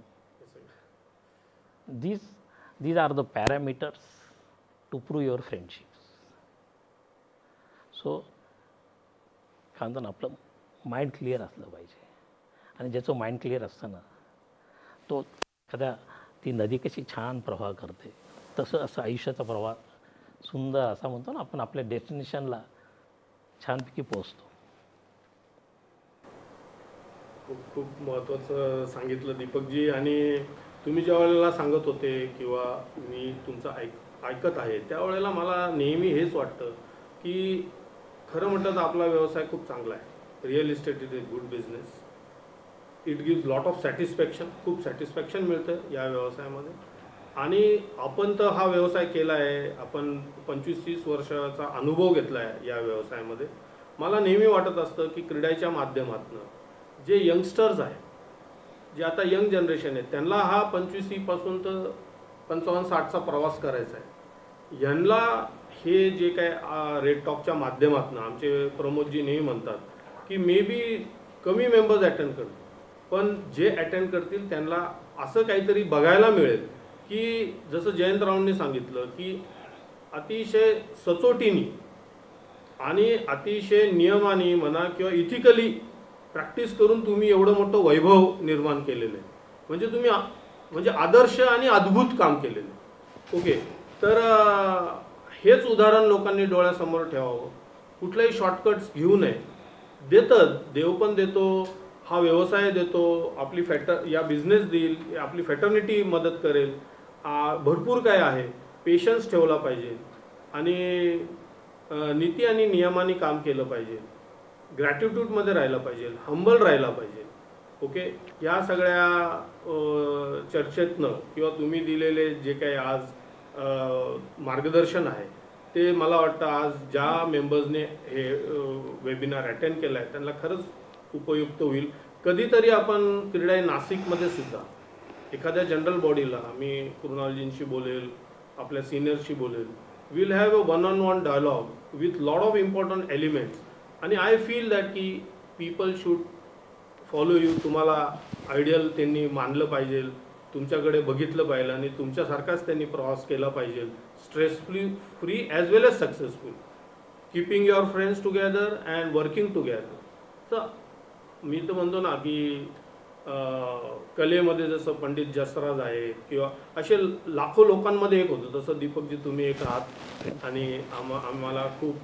these are the parameters to prove your friendships. So काय म्हणतो ना, आपलं माइंड क्लिअर असलं पाहिजे. आणि ज्याचं माइंड क्लिअर असतं ना, तो एखाद्या ती नदी कशी छान प्रवाह करते, तसं असं आयुष्याचा प्रवाह सुंदर असा म्हणतो ना आपण, आपल्या डेस्टिनेशनला छानपैकी पोहोचतो. खूप महत्त्वाचं सांगितलं दीपकजी. आणि तुम्ही ज्या वेळेला सांगत होते किंवा मी तुमचं ऐकत आहे, त्यावेळेला मला नेहमी हेच वाटतं की खरं म्हटलं तर आपला व्यवसाय खूप चांगला आहे. Real estate is a good business. It gives lot of satisfaction. खूप सॅटिस्फॅक्शन मिळतं या व्यवसायामध्ये. आणि आपण तर हा व्यवसाय केला आहे, आपण 25-30 वर्षाचा अनुभव घेतला आहे या व्यवसायामध्ये. मला नेहमी वाटत असतं की क्रीडाच्या माध्यमातून जे यंगस्टर्स आहेत, जे आता यंग जनरेशन आहे, त्यांना हा 25 पासून तर 55-60चा प्रवास करायचा आहे. यांना हे जे काय रेड टॉकच्या माध्यमातून आमचे प्रमोदजी नेहमी म्हणतात की मे बी कमी मेंबर्स अटेंड करतील, पण जे अटेंड करतील त्यांना असं काहीतरी बघायला मिळेल की जसं जयंतरावांनी सांगितलं की अतिशय सचोटीने आणि अतिशय नियमाने म्हणा किंवा इथिकली प्रॅक्टिस करून तुम्ही एवढं मोठं वैभव निर्माण केलेलं आहे. म्हणजे तुम्ही म्हणजे आदर्श आणि अद्भुत काम केलेलं आहे. ओके, तर हेच उदाहरण लोकांनी डोळ्यासमोर ठेवावं. कुठलाही शॉर्टकट्स घेऊ नये. देतं, देव पण देतो, हा व्यवसाय देतो, आपली या बिझनेस देईल, आपली फॅटर्निटी मदत करेल, भरपूर काय आहे. पेशन्स ठेवला पाहिजे आणि नीती आणि नियमाने काम केलं पाहिजे, ग्रॅटिट्यूडमध्ये राहिलं पाहिजे, हंबल राहिला पाहिजे. ओके, या सगळ्या चर्चेतनं किंवा तुम्ही दिलेले जे काही आज मार्गदर्शन आहे ते मला वाटतं आज ज्या मेंबर्सने हे वेबिनार अटेंड केलं आहे त्यांना खरंच उपयुक्त होईल. कधीतरी आपण क्रीडा नाशिकमध्ये सुद्धा एखाद्या जनरल बॉडीला मी कृणालजींशी बोलेल, आपल्या सिनियरशी बोलेल, will have a one-on-one dialogue with lot of important elements. आणि आय फील दॅट की पीपल शूड फॉलो यू. तुम्हाला आयडियल त्यांनी मानलं पाहिजे, तुमच्याकडे बघितलं पाहिजे आणि तुमच्यासारखाच त्यांनी प्रवास केला पाहिजे, stress free as well as successful, keeping your friends together and working together. तर मी तर म्हणतो ना की कलेमध्ये जसं पंडित जसराज आहेत किंवा असे लाखो लोकांमध्ये एक होतं, तसं दीपकजी तुम्ही एक आहात. आणि आम्हाला खूप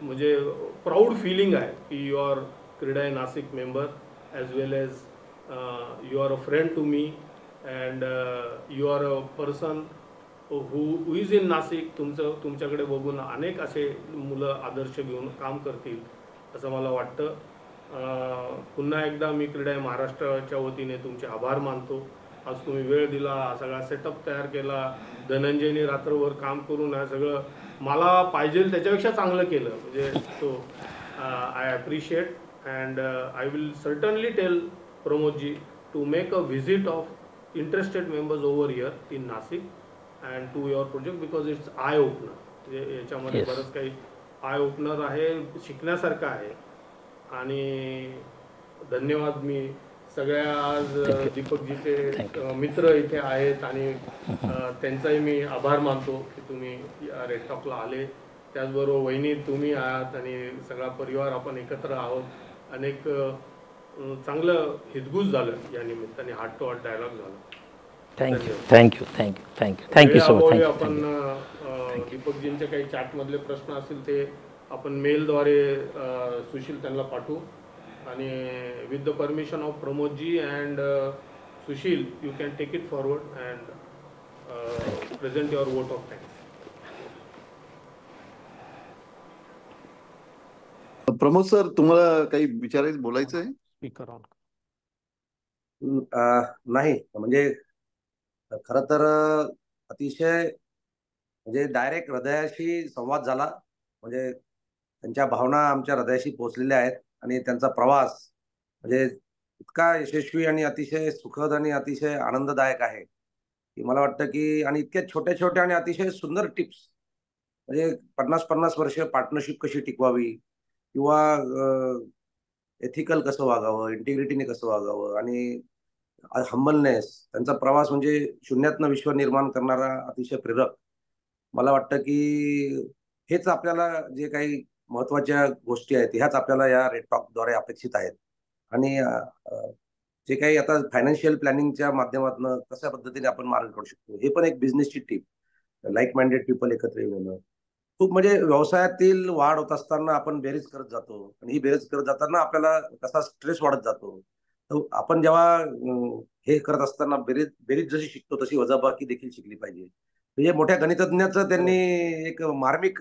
म्हणजे प्राऊड फिलिंग आहे की you are Krida Nashik member as well as you are a friend to me and you are a person who is in Nasik. तुमच्याकडे बघून अनेक असे मुलं आदर्श घेऊन काम करतील असं मला वाटतं. पुन्हा एकदा मी क्रीडा महाराष्ट्राच्या वतीने तुमचे आभार मानतो. आज तुम्ही वेळ दिला, सगळा सेटअप तयार केला, धनंजयने रात्रभर काम करून हे सगळं मला पाहिजे त्याच्यापेक्षा चांगलं केलं. म्हणजे तो I appreciate. and I will certainly tell Pramodji to make a visit of interested members over here in Nasik and to your project, because it's eye opener. याच्यामध्ये Yes. बरंच काही आय ओपनर आहे, शिकण्यासारखं आहे. आणि धन्यवाद. मी सगळ्या आज दीपकजीचे मित्र इथे आहेत आणि त्यांचाही मी आभार मानतो की तुम्ही या रेड टॉकला आले. त्याचबरोबर वहिनी तुम्ही आहात आणि सगळा परिवार आपण एकत्र आहोत. अनेक चांगलं हितगुज झालं या निमित्ताने, हार्ट टू हार्ट डायलॉग झाला. Thank you so much. आपण दीपकजींचे काही चॅटमधले प्रश्न असतील ते आपण मेलद्वारे सुशील त्यांना पाठवू. आणि with the permission of Pramodji and Sushil, you can take it forward and present your vote of thanks. Pramod sir, तुम्हाला काही विचारायचं, बोलायचं आहे? Speaker on. नाही, म्हणजे खरं तर अतिशय म्हणजे डायरेक्ट हृदयाशी संवाद झाला. म्हणजे त्यांच्या भावना आमच्या हृदयाशी पोहोचलेल्या आहेत आणि त्यांचा प्रवास म्हणजे इतका यशस्वी आणि अतिशय सुखद आणि अतिशय आनंददायक आहे की मला वाटतं की, आणि इतक्या छोट्या छोट्या आणि अतिशय सुंदर टिप्स, म्हणजे 50-50 वर्ष पार्टनरशिप कशी टिकवावी किंवा एथिकल कसं वागावं, इंटिग्रिटीने कसं वागावं आणि हंबलनेस, त्यांचा प्रवास म्हणजे शून्यातनं विश्व निर्माण करणारा अतिशय प्रेरक. मला वाटतं की हेच आपल्याला जे काही महत्वाच्या गोष्टी आहेत ह्याच आपल्याला या रेड टॉकद्वारे अपेक्षित आहेत. आणि जे काही आता फायनान्शियल प्लॅनिंगच्या माध्यमातून कशा पद्धतीने आपण मार्ग काढू शकतो, हे पण एक बिझनेसची टीप, लाईक माइंडेड पीपल एकत्र येणं खूप, म्हणजे व्यवसायातील वाढ होत असताना आपण बेरीज करत जातो आणि ही बेरीज करत जाताना आपल्याला कसा स्ट्रेस वाढत जातो. तर आपण जेव्हा हे करत असताना बेरीज जशी शिकतो तशी वजाबाकी देखील शिकली पाहिजे. म्हणजे मोठ्या गणितज्ञाचं त्यांनी एक मार्मिक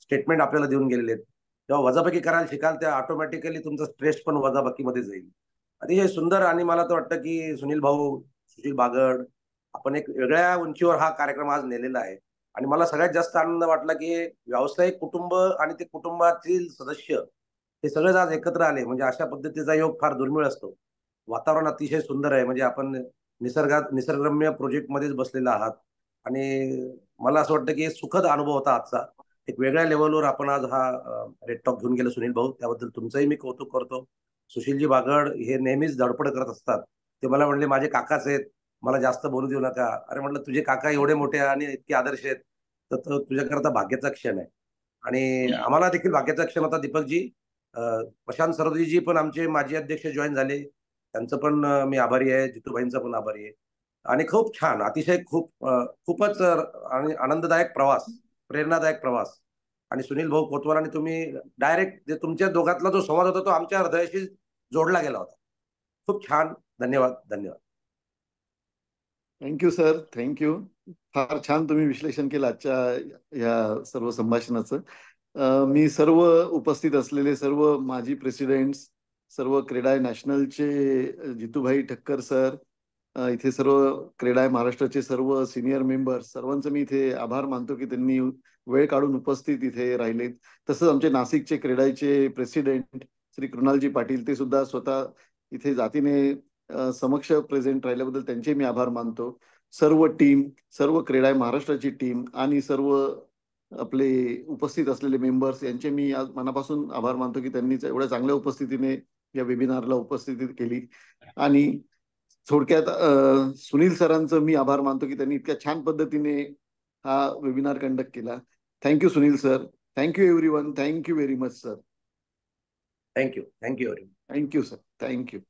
स्टेटमेंट आपल्याला देऊन गेलेले आहेत. जेव्हा वजाबाकी करायला शिकाल त्या ऑटोमॅटिकली तुमचा स्ट्रेस पण वजाबाकीमध्ये जाईल. अतिशय सुंदर. आणि मला तर वाटतं की सुनील भाऊ, सुशील बागड, आपण एक वेगळ्या उंचीवर हा कार्यक्रम आज नेलेला आहे. आणि मला सगळ्यात जास्त आनंद वाटला की व्यावसायिक कुटुंब आणि ते कुटुंबातील सदस्य हे सगळेच आज एकत्र आले. म्हणजे अशा पद्धतीचा योग फार दुर्मिळ असतो. वातावरण अतिशय सुंदर आहे. म्हणजे आपण निसर्गरम्य प्रोजेक्ट मध्येच बसलेला आहात आणि मला असं वाटतं की सुखद अनुभव होता आजचा. एक वेगळ्या लेवलवर आपण आज हा रेड टॉक घेऊन गेलो सुनील भाऊ, त्याबद्दल तुमचंही मी कौतुक करतो. सुशीलजी बागड हे नेहमीच धडपड करत असतात. ते मला म्हणले माझे काकाच आहेत, मला जास्त बोलू देऊ नका. अरे म्हटलं, तुझे काका एवढे मोठे आणि इतके आदर्श आहेत तर तो तुझ्याकरता भाग्याचा क्षण आहे. आणि आम्हाला देखील भाग्याचा क्षण होता. दीपकजी, प्रशांत सरदेजी पण आमचे माजी अध्यक्ष जॉईन झाले, त्यांचं पण मी आभारी आहे. जितूबाईंचा पण आभारी आहे. आणि खूप छान, अतिशय खूपच आणि आनंददायक प्रवास, प्रेरणादायक प्रवास. आणि सुनील भाऊ कोतवाल आणि तुम्ही डायरेक्ट तुमच्या दोघातला जो संवाद होता तो आमच्या हृदयाशी जोडला गेला होता. खूप छान. धन्यवाद. धन्यवाद. Thank you sir, thank you. फार छान तुम्ही विश्लेषण केलं आजच्या या सर्व संभाषणाचं. मी सर्व उपस्थित असलेले सर्व माजी प्रेसिडेंट्स, सर्व क्रेडाय नॅशनलचे जितूभाई ठक्कर सर, इथे सर्व क्रेडाय महाराष्ट्राचे सर्व सिनियर मेंबर्स, सर्वांचं मी इथे आभार मानतो की त्यांनी वेळ काढून उपस्थित इथे राहिलेत. तसंच आमचे नाशिकचे क्रेडायचे प्रेसिडेंट श्री कृणालजी पाटील, ते सुद्धा स्वतः इथे जातीने समक्ष प्रेझेंट राहिल्याबद्दल त्यांचे मी आभार मानतो. सर्व टीम, सर्व क्रेडाय महाराष्ट्राची टीम आणि सर्व आपले उपस्थित असलेले मेंबर्स यांचे मी आज मनापासून आभार मानतो की त्यांनी एवढ्या चांगल्या उपस्थितीने या वेबिनारला उपस्थिती केली. आणि थोडक्यात सुनील सरांचं मी आभार मानतो की त्यांनी इतक्या छान पद्धतीने हा वेबिनार कंडक्ट केला. Thank you Sunil sir. Thank you everyone. Thank you very much sir. Thank you. Thank you. Thank you sir. Thank you.